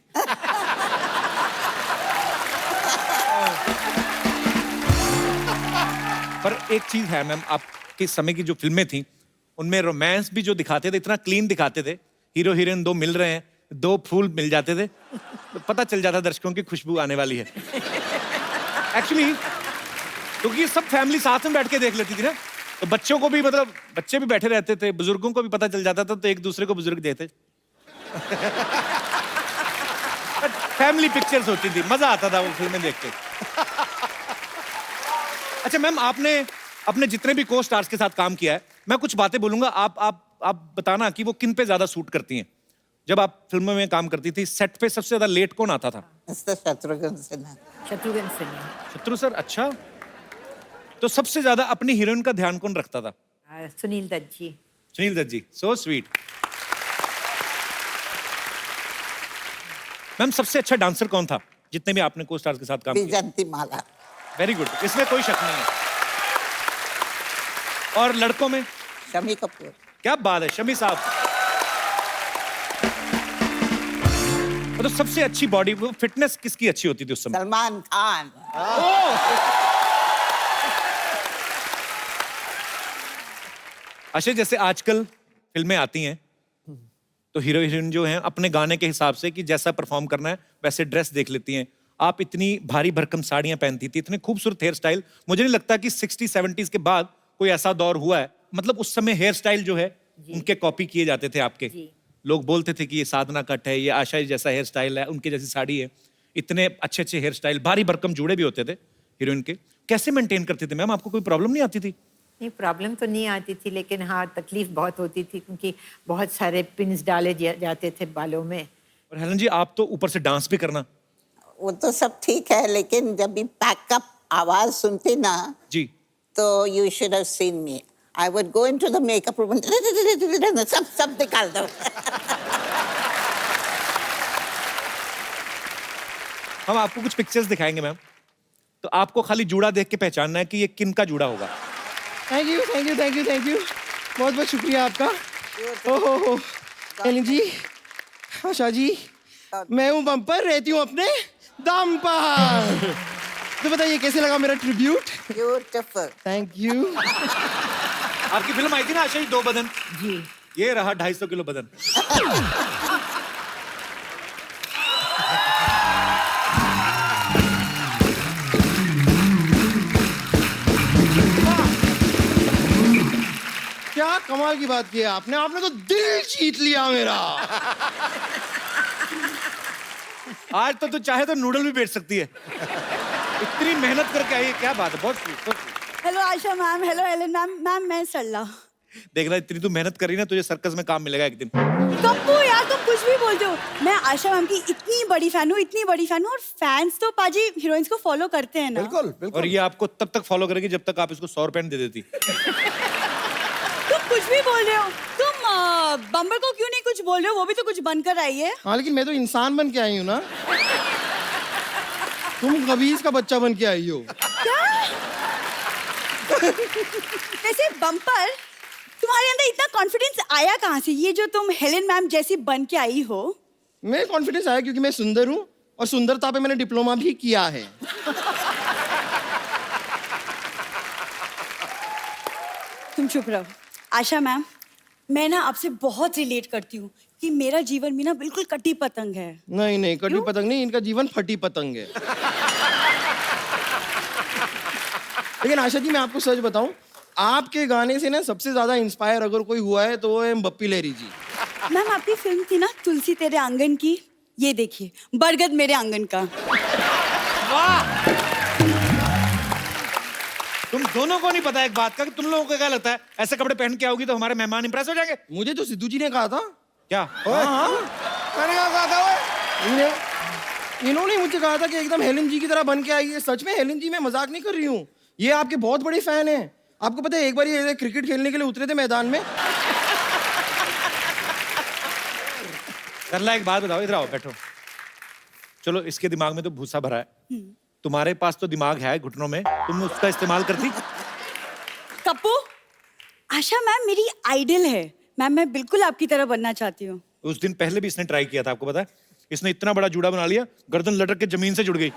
पर एक चीज है मैम, आपके समय की जो फिल्में थी उनमें रोमांस भी जो दिखाते थे इतना क्लीन दिखाते थे, हीरो हीरोइन दो मिल रहे हैं, दो फूल मिल जाते थे, तो पता चल जाता दर्शकों की खुशबू आने वाली है। एक्चुअली क्योंकि सब फैमिली साथ में बैठ के देख लेती थी ना, तो बच्चों को भी, मतलब बच्चे भी बैठे रहते थे, बुजुर्गों को भी पता चल जाता था, तो एक दूसरे को बुजुर्ग देते। फैमिली पिक्चर्स होती थी, मजा आता था वो फिल्में देख के। अच्छा मैम, आपने अपने जितने भी को स्टार्स के साथ काम किया है, मैं कुछ बातें बोलूंगा, आप बताना कि वो किन पे ज्यादा सूट करती हैं। जब आप फिल्मों में काम करती थी, सेट पे सबसे ज्यादा लेट कौन आता था? मिस्टर शत्रुघ्न सिन्हा। शत्रुघ्न सिन्हा। शत्रु सर, अच्छा। तो सबसे ज्यादा अपनी हीरोइन का ध्यान कौन रखता था? सुनील दत्त जी। सुनील दत्त जी, सो स्वीट। मैम, सबसे अच्छा डांसर कौन था जितने भी आपने को स्टार्स के साथ काम किया? विजंती माला। वेरी गुड, इसमें कोई शक नहीं है। और लड़कों में? शमी कपूर। क्या बात है, शमी साहब। तो सबसे अच्छी बॉडी फिटनेस किसकी अच्छी होती थी उस समय? सलमान खान। अच्छा, जैसे आजकल फिल्में आती हैं तो हीरो हीरोइन जो हैं अपने गाने के हिसाब से कि जैसा परफॉर्म करना है वैसे ड्रेस देख लेती हैं। आप इतनी भारी भरकम साड़ियां पहनती थी, इतने खूबसूरत हेयर स्टाइल, मुझे नहीं लगता कि 60-70s के बाद कोई ऐसा दौर हुआ है, मतलब उस समय हेयर स्टाइल जो है उनके कॉपी किए जाते थे आपके। लोग बोलते थे कि ये साधना कट है, ये आशा जैसा हेयर स्टाइल है, उनकी जैसी साड़ी है। इतने अच्छे अच्छे हेयर स्टाइल, भारी भरकम जूड़े भी होते थे हीरोइन के। कैसे मेंटेन करते थे मैम? आपको कोई प्रॉब्लम नहीं आती थी? नहीं, प्रॉब्लम तो नहीं आती थी, लेकिन हाँ तकलीफ बहुत होती थी क्योंकि बहुत सारे पिन्स डाले जाते थे बालों में। और हेलन जी, आप तो ऊपर से डांस भी करना। वो तो सब ठीक है, लेकिन जब भी पैकअप आवाज सुनते ना जी, तो you should have seen me. I would go into the makeup room, सब निकाल दो। हम आपको कुछ पिक्चर्स दिखाएंगे मैम, तो आपको खाली जूड़ा देख के पहचानना है कि ये किन का जूड़ा होगा। Thank you thank you thank you thank you, बहुत बहुत शुक्रिया आपका। ओहो हेलन जी, आशा जी, मैं हूँ बम्पर, रहती हूँ अपने दम पर। तो बताइए कैसे लगा मेरा ट्रिब्यूट? ब्यूटीफुल। Thank you. आपकी फिल्म आई थी ना आशा जी, 2 बदन जी। ये रहा 250 किलो बदन। क्या कमाल की बात की है आपने, आपने तो दिल जीत लिया मेरा। आज तो तू चाहे तो नूडल भी बेच सकती है, इतनी मेहनत करके आई है। क्या बात है, बहुत sweet। Hello Asha ma'am, hello Helen ma'am. Ma'am मैं सरला। देखना, इतनी तू मेहनत करी ना, तुझे सर्कस में काम मिलेगा एक दिन। कप्पू यार, तुम कुछ भी बोलते हो। मैं आशा मैम की इतनी बड़ी फैन हूँ, इतनी बड़ी फैन हूँ, और फैंस तो पाजी हीरोइंस को फॉलो करते हैं ना। बिल्कुल बिल्कुल। और ये आपको तब तक फॉलो करेगी जब तक आप इसको 100 रुपए दे देती। तुम कुछ भी बोल रहे हो। तुम बम्बर को क्यों नहीं कुछ बोल रहे हो? वो भी तो कुछ बनकर आई है। हाँ, लेकिन मैं तो इंसान बन के आई हूँ ना, तुम कबीज का बच्चा बन के आई हो। क्या? वैसे बम्पर, तुम्हारे अंदर इतना कॉन्फिडेंस आया कहाँ से? ये जो तुम हेलेन मैम जैसी बन के आई हो। मेरे कॉन्फिडेंस आया क्योंकि मैं सुंदर हूँ, और सुंदरता पे मैंने डिप्लोमा भी किया है। तुम चुप रहो। आशा मैम, मैं ना आपसे बहुत रिलेट करती हूँ कि मेरा जीवन भी ना बिल्कुल कटी पतंग है। नहीं नहीं, कटी पतंग नहीं, इनका जीवन फटी पतंग है। लेकिन आशा जी, मैं आपको सच बताऊं, आपके गाने से ना सबसे ज्यादा इंस्पायर अगर कोई हुआ है तो वो है बप्पी लहरी जी। मैम आपकी फिल्म थी ना तुलसी तेरे आंगन की, ये देखिए बरगद मेरे आंगन का। वाह! तुम दोनों को नहीं पता एक बात का कि तुम लोगों को क्या लगता है ऐसे कपड़े पहन के आओगी तो हमारे मेहमान इंप्रेस हो जाएंगे? मुझे तो सिद्धू जी ने कहा था। क्या? मैंने क्या कहा था ओए? इन्होंने मुझे कहा था कि एकदम हेलन जी की तरह बन के आई है। सच में हेलन जी, मैं मजाक नहीं कर रही हूँ, ये आपके बहुत बड़े फैन हैं। आपको पता है एक बार ये क्रिकेट खेलने के लिए उतरे थे मैदान में। सरला एक बात बताओ, इधर आओ बैठो। चलो इसके दिमाग में तो भूसा भरा है, तुम्हारे पास तो दिमाग है घुटनों में, तुम उसका इस्तेमाल करती? कप्पू, आशा मैम मेरी आइडल है मैम, मैं बिल्कुल आपकी तरह बनना चाहती हूँ। उस दिन पहले भी इसने ट्राई किया था, आपको पता है? इसने इतना बड़ा जूड़ा बना लिया, गर्दन लटक के जमीन से जुड़ गई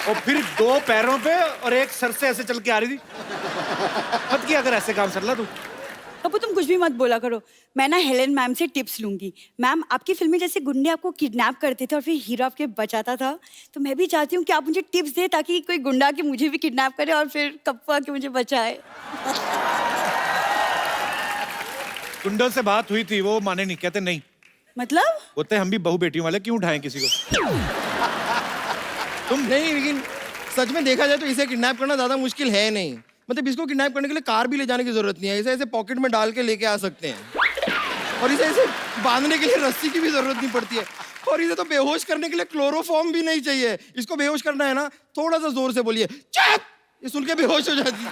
और फिर 2 पैरों पे और एक सर से ऐसे चल के आ रही थी। मत किया अगर ऐसे काम सरला तू। कप्पू तुम कुछ भी मत बोला करो, मैं ना हेलन मैम से टिप्स लूंगी। मैम आपकी फिल्म में जैसे गुंडे आपको किडनैप करते थे और फिर हीरो आपके बचाता था, तो मैं भी चाहती हूँ कि आप मुझे टिप्स दें ताकि कोई गुंडा के मुझे भी किडनैप करे और फिर कप्पू आके मुझे बचाए। गुंडों से बात हुई थी, वो माने नहीं, कहते नहीं। मतलब बोलते हम भी बहू बेटियों वाले, क्यों उठाएं किसी को? तुम नहीं, लेकिन सच में देखा जाए तो इसे किडनैप करना ज्यादा मुश्किल है नहीं। मतलब इसको किडनैप करने के लिए कार भी ले जाने की जरूरत नहीं है, इसे ऐसे पॉकेट में डाल के लेके आ सकते हैं और इसे ऐसे बांधने के लिए रस्सी की भी जरूरत नहीं पड़ती है। और इसे तो बेहोश करने के लिए क्लोरोफॉर्म भी नहीं चाहिए। इसको बेहोश करना है ना, थोड़ा सा जोर से बोलिए चुप, ये सुन के बेहोश हो जाती है।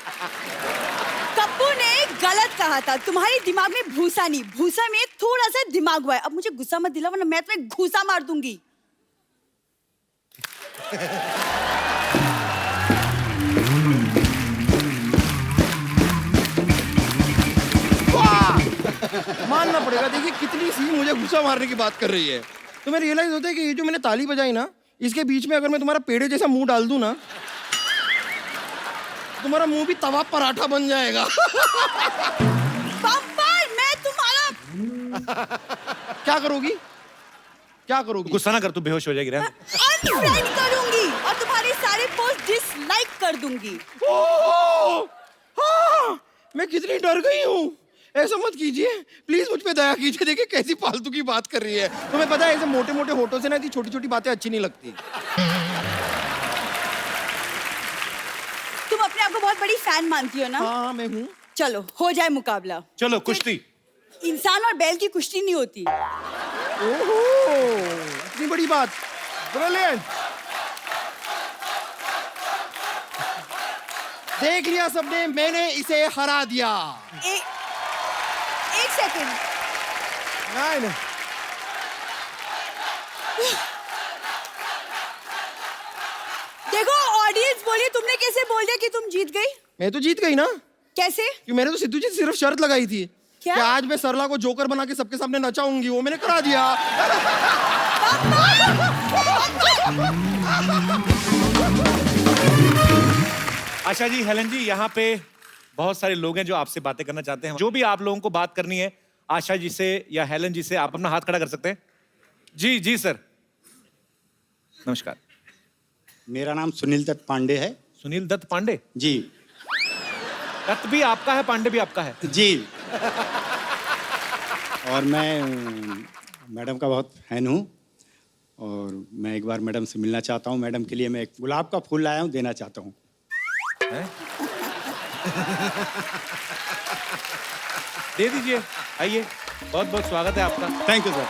कप्पू ने गलत कहा था, तुम्हारे दिमाग में भूसा नहीं, भूसा में थोड़ा सा दिमाग हुआ है। अब मुझे गुस्सा मत दिला वरना मैं तुम्हें घूसा मार दूंगी। मानना पड़ेगा, देखिए कितनी सी मुझे गुस्सा मारने की बात कर रही है। तुम्हें रियलाइज होता है कि ये जो मैंने ताली बजाई ना, इसके बीच में अगर मैं तुम्हारा पेड़े जैसा मुंह डाल दूं ना, तुम्हारा मुंह भी तवा पराठा बन जाएगा। बम्पर, मैं तुम्हारा क्या करोगी? क्या करोगी? गुस्सा ना कर, तू बेहोश हो जाएगी। रहने दे। अनफ्रेंड करूंगी और तुम्हारे सारे पोस्ट डिसलाइक कर दूंगी। ओह! हाँ, मैं कितनी डर गई हूँ। ऐसा मत कीजिए प्लीज, मुझ पे दया कीजिए। देखिए कैसी फालतू की बात कर रही है। तुम्हें पता है ऐसे मोटे मोटे होठों से ना ऐसी छोटी छोटी बातें अच्छी नहीं लगती। तुम अपने आप को बहुत बड़ी फैन मानती हो ना? हाँ मैं हूँ। चलो हो जाए मुकाबला। चलो कुश्ती। इंसान और बैल की कुश्ती नहीं होती। ओहो, इतनी बड़ी बात। ब्रिलियंट। देख लिया सबने, मैंने इसे हरा दिया। एक सेकंड, नहीं देखो ऑडियंस बोलिए तुमने कैसे बोल दिया कि तुम जीत गई? मैं तो जीत गई ना, कैसे? कि मैंने तो सिद्धू जी से सिर्फ शर्त लगाई थी क्या? कि आज मैं सरला को जोकर बना के सबके सामने नचाऊंगी, वो मैंने करा दिया। आशा जी, हेलन जी, यहाँ पे बहुत सारे लोग हैं जो आपसे बातें करना चाहते हैं। जो भी आप लोगों को बात करनी है आशा जी से या हेलन जी से, आप अपना हाथ खड़ा कर सकते हैं। जी जी सर, नमस्कार। मेरा नाम सुनील दत्त पांडे है। सुनील दत्त पांडे जी। दत्त भी आपका है, पांडे भी आपका है? जी। और मैं मैडम का बहुत फैन हूँ और मैं एक बार मैडम से मिलना चाहता हूँ। मैडम के लिए मैं एक गुलाब का फूल लाया हूँ, देना चाहता हूँ। दे दीजिए, आइए, बहुत बहुत स्वागत है आपका। Thank you sir.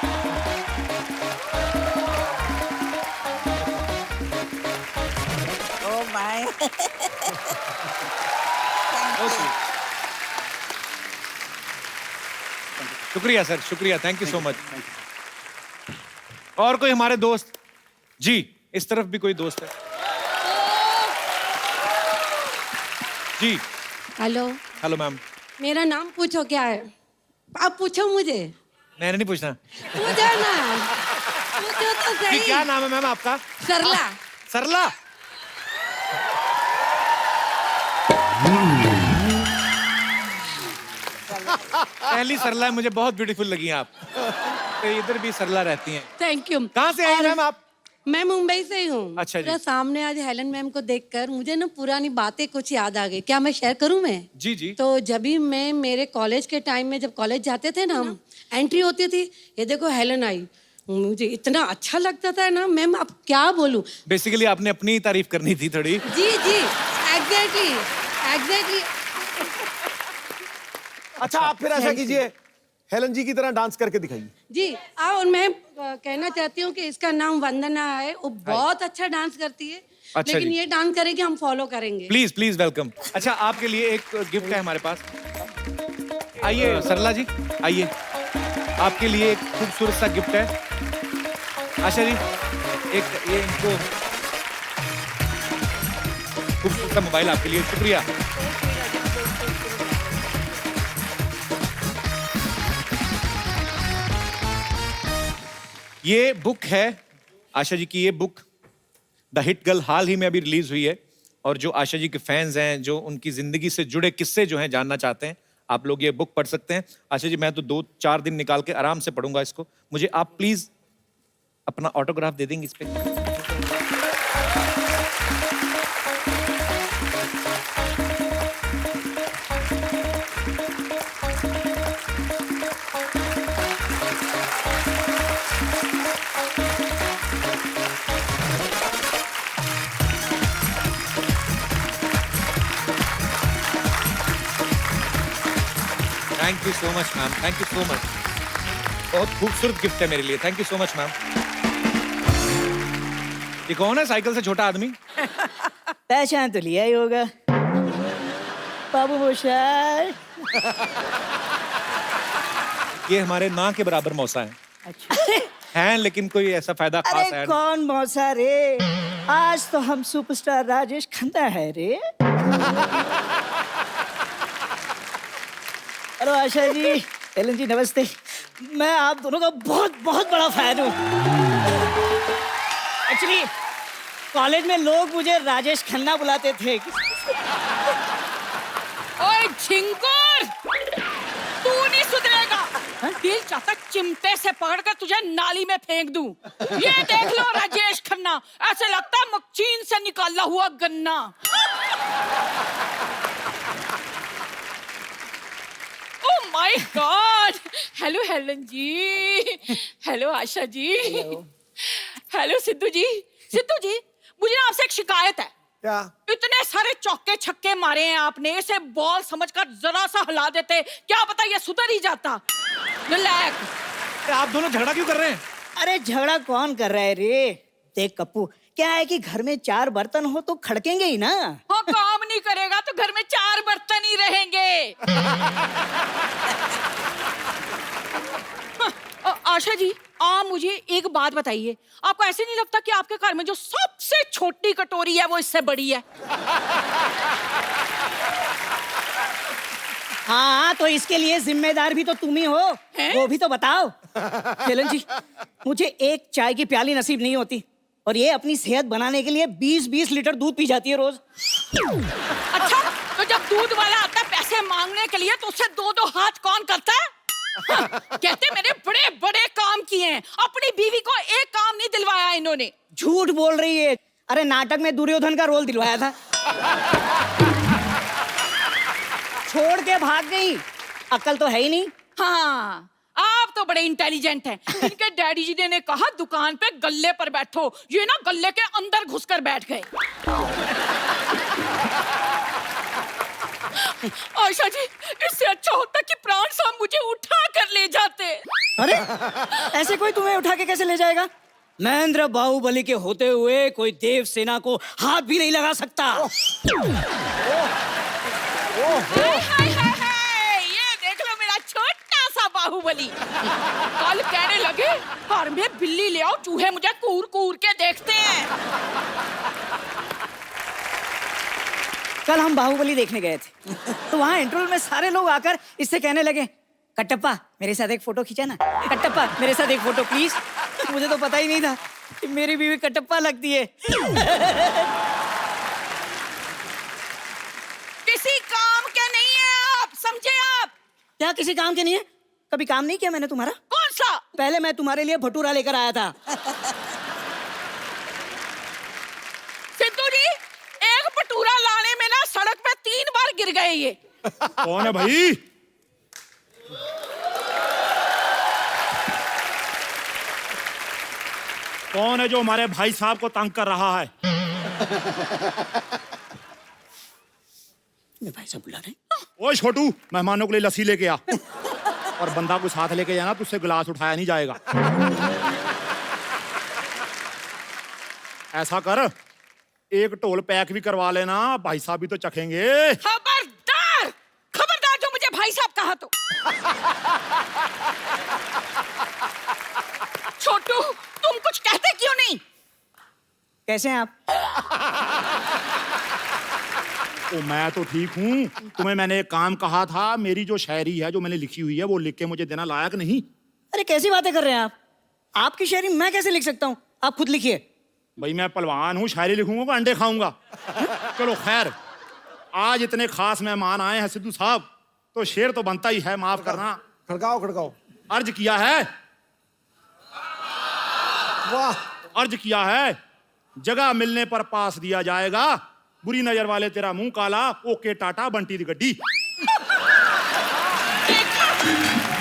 Oh my. शुक्रिया सर, शुक्रिया, थैंक यू सो मच। और कोई हमारे दोस्त? जी, इस तरफ भी कोई दोस्त है? जी। हेलो। Hello ma'am. मेरा नाम पूछो क्या है? आप पूछो मुझे। मैंने नहीं पूछना। पूछो ना, पूछो तो जी, सही। क्या नाम है मैम आपका? सरला। सरला। पहली सरला है, मुझे बहुत ब्यूटीफुल लगी आप। तो इधर भी सरला रहती हैं। Thank you. कहाँ से आई मैम आप? मैं मुंबई से ही हूँ। अच्छा जी। मेरा सामने आज हेलन मैम को देखकर मुझे ना पुरानी बातें कुछ याद आ गई। क्या मैं शेयर करूँ मैं? जी जी। तो जब भी मैं मेरे कॉलेज के टाइम में जब कॉलेज जाते थे ना हम, एंट्री होती थी, ये देखो हेलन आई, मुझे इतना अच्छा लगता था ना मैम, अब क्या बोलूं। बेसिकली आपने अपनी तारीफ करनी थी थोड़ी। जी जी, एग्जैक्टली। अच्छा, आप फिर ऐसा कीजिए, हेलन जी की तरह डांस करके दिखाइए। जी। और मैं कहना चाहती हूँ कि इसका नाम वंदना है, वो बहुत अच्छा डांस करती है। अच्छा लेकिन जी। ये डांस करेगी, हम फॉलो करेंगे। Please please welcome. अच्छा, आपके लिए एक गिफ्ट है हमारे पास। आइए सरला जी, आइए, आपके लिए एक खूबसूरत सा गिफ्ट है। आशा जी, एक ये इनको खूबसूरत सा मोबाइल आपके लिए। शुक्रिया। ये बुक है आशा जी की, ये बुक द हिट गर्ल हाल ही में अभी रिलीज हुई है, और जो आशा जी के फैंस हैं, जो उनकी जिंदगी से जुड़े किस्से जो हैं जानना चाहते हैं, आप लोग ये बुक पढ़ सकते हैं। आशा जी, मैं तो 2-4 दिन निकाल के आराम से पढ़ूंगा इसको। मुझे आप प्लीज अपना ऑटोग्राफ दे देंगे इस पे? Thank you so much ma'am, thank you so much. बहुत खूबसूरत गिफ्ट है मेरे लिए, thank you so much ma'am. ये कौन है साइकिल से छोटा आदमी? पहचान तो लिया ही होगा, बाबू मोशाय। ये हमारे ना के बराबर मौसा है। अच्छा। हैं, लेकिन कोई ऐसा फायदा खास अरे है नहीं। कौन मौसा रे, आज तो हम सुपरस्टार राजेश खन्ना है रे। हेलो आशा जी, हेलन जी, नमस्ते। मैं आप दोनों का बहुत बहुत बड़ा फैन हूँ। एक्चुअली कॉलेज में लोग मुझे राजेश खन्ना बुलाते थे। ओए झिंगुर, तू नहीं सुधरेगा। दिल चाहता चिमटे से पकड़कर तुझे नाली में फेंक दूं। ये देख लो राजेश खन्ना, ऐसे लगता है मक्खीन से निकाला हुआ गन्ना। Oh my god. Hello Helen ji, hello Asha ji, hello Sidhu ji. Sidhu ji, मुझे ना आपसे एक शिकायत है। क्या? इतने सारे चौके छक्के मारे हैं आपने, इसे बॉल समझकर जरा सा हिला देते, क्या पता ये सुधर ही जाता। रिलैक्स। आप दोनों झगड़ा क्यों कर रहे हैं? अरे झगड़ा कौन कर रहा है रे? देख कप्पू, क्या है कि घर में 4 बर्तन हो तो खड़केंगे ही ना। हाँ, काम नहीं करेगा तो घर में 4 बर्तन ही रहेंगे। आशा जी, आप मुझे एक बात बताइए, आपको ऐसे नहीं लगता कि आपके घर में जो सबसे छोटी कटोरी है वो इससे बड़ी है? हाँ, तो इसके लिए जिम्मेदार भी तो तुम ही हो। वो भी तो बताओ। हेलन जी, मुझे एक चाय की प्याली नसीब नहीं होती, और ये अपनी सेहत बनाने के लिए 20-20 लीटर दूध पी जाती है रोज। अच्छा, तो जब दूध वाला आता है पैसे मांगने के लिए, तो उससे 2-2 हाथ कौन करता है? कहते मैंने बड़े बड़े काम किए हैं, अपनी बीवी को एक काम नहीं दिलवाया इन्होंने। झूठ बोल रही है। अरे नाटक में दुर्योधन का रोल दिलवाया था। छोड़ के भाग गई, अक्ल तो है ही नहीं। हाँ, आप तो बड़े इंटेलिजेंट हैं। इनके डैडी जी ने कहा दुकान पे गल्ले पर बैठो, ये ना गल्ले के अंदर घुसकर बैठ गए। आशा जी, इससे अच्छा होता कि प्राण साहब मुझे उठा कर ले जाते। अरे ऐसे कोई तुम्हें उठा के कैसे ले जाएगा? महेंद्र बाहुबली के होते हुए कोई देव सेना को हाथ भी नहीं लगा सकता। हाय हाय हाय हाय, ये देख लो मेरा छोटा सा बाहुबली। कल कहने लगे घर में बिल्ली ले आओ, चूहे मुझे कूर कूर के देखते हैं। कल हम बाहुबली देखने गए थे, तो वहाँ इंटरवल में सारे लोग आकर इससे कहने लगे, कटप्पा मेरे साथ एक फोटो खींचा ना, कटप्पा मेरे साथ एक फोटो प्लीज। मुझे तो पता ही नहीं था कि मेरी बीवी कटप्पा लगती है। किसी काम के नहीं है आप, समझे आप? क्या किसी काम के नहीं है? कभी काम नहीं किया मैंने तुम्हारा? कौन सा? पहले मैं तुम्हारे लिए भटूरा लेकर आया था। है ये? कौन है भाई? कौन है जो हमारे भाई साहब को तंग कर रहा है? मैं भाई साहब बुला रहे हैं। ओए छोटू, मेहमानों के लिए लस्सी लेके आ और बंदा को साथ लेके जाना, तुझसे गिलास उठाया नहीं जाएगा। ऐसा कर, एक ढोल पैक भी करवा लेना, भाई साहब भी तो चखेंगे। खबरदार, खबरदार जो मुझे भाई साहब कहा तो। छोटू, तुम कुछ कहते क्यों नहीं? कैसे हैं आप? ओ, मैं तो ठीक हूँ। तुम्हें मैंने एक काम कहा था, मेरी जो शायरी है जो मैंने लिखी हुई है वो लिख के मुझे देना लायक नहीं? अरे कैसी बातें कर रहे हैं आप? आपकी शायरी मैं कैसे लिख सकता हूँ? आप खुद लिखिए। भाई मैं पहलवान हूँ, शायरी लिखूंगा तो अंडे खाऊंगा। चलो खैर, आज इतने खास मेहमान आए हैं सिद्धू साहब, तो शेर तो बनता ही है, माफ करना। खड़काओ खड़काओ। अर्ज किया है, वाह, अर्ज किया है, जगह मिलने पर पास दिया जाएगा, बुरी नजर वाले तेरा मुंह काला, ओके टाटा बंटी दी गड्डी। देखा,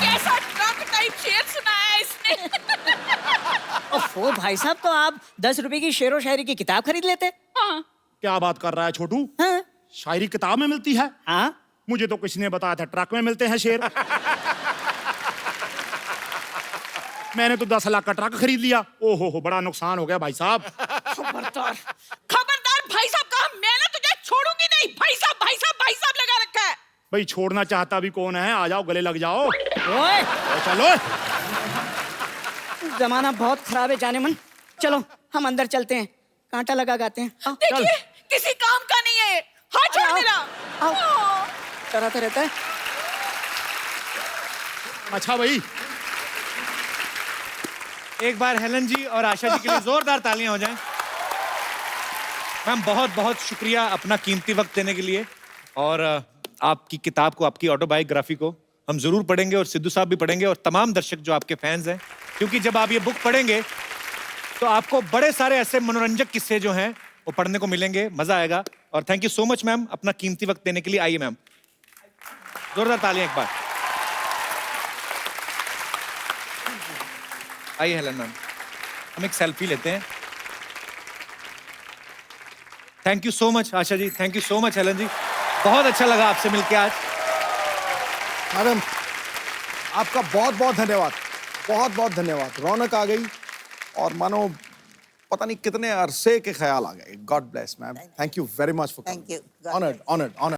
कैसा ट्रक टाइप शेर सुनाया है इसने। ओफो भाई साहब, तो आप 10 रुपए की शेरो शायरी की किताब खरीद लेते। हाँ। क्या बात कर रहा है छोटू? हाँ? शायरी किताब में मिलती है? हाँ? मुझे तो किसी ने बताया था ट्रक में मिलते हैं शेर। मैंने तो 10 लाख का ट्रक खरीद लिया। ओहो, बड़ा नुकसान हो गया भाई साहब। खबरदार, खबरदार भाई साहब कहा, मैंने तुझे छोड़ूंगी नहीं। भाई साहब, भाई साहब, भाई साहब लगा रखा है। भाई छोड़ना चाहता भी कौन है? आ जाओ, गले लग जाओ। ओए, चलो। जमाना बहुत खराब है जाने मन। चलो हम अंदर चलते हैं, कांटा लगा गाते हैं। आओ, देखिए, किसी काम का नहीं है। हाँ, छोड़ आओ, मेरा। आओ। डराता रहता है। अच्छा भाई, एक बार हेलन जी और आशा जी के लिए जोरदार तालियां हो जाएं। मैम बहुत बहुत शुक्रिया अपना कीमती वक्त देने के लिए। और आपकी किताब को, आपकी ऑटोबायोग्राफी को हम जरूर पढ़ेंगे और सिद्धू साहब भी पढ़ेंगे और तमाम दर्शक जो आपके फैंस हैं, क्योंकि जब आप ये बुक पढ़ेंगे तो आपको बड़े सारे ऐसे मनोरंजक किस्से जो हैं वो पढ़ने को मिलेंगे, मजा आएगा। और thank you so much ma'am अपना कीमती वक्त देने के लिए। आइए मैम, जोरदार तालियां एक बार। आइए हेलन मैम, हम एक सेल्फी लेते हैं। Thank you so much Asha ji, thank you so much Helen ji, बहुत अच्छा लगा आपसे मिलकर आज। मैडम, आपका बहुत बहुत धन्यवाद, बहुत बहुत धन्यवाद। रौनक आ गई और मानो पता नहीं कितने अरसे के ख्याल आ गए। God bless ma'am, thank you very much for Thank you. God honoured honoured honoured.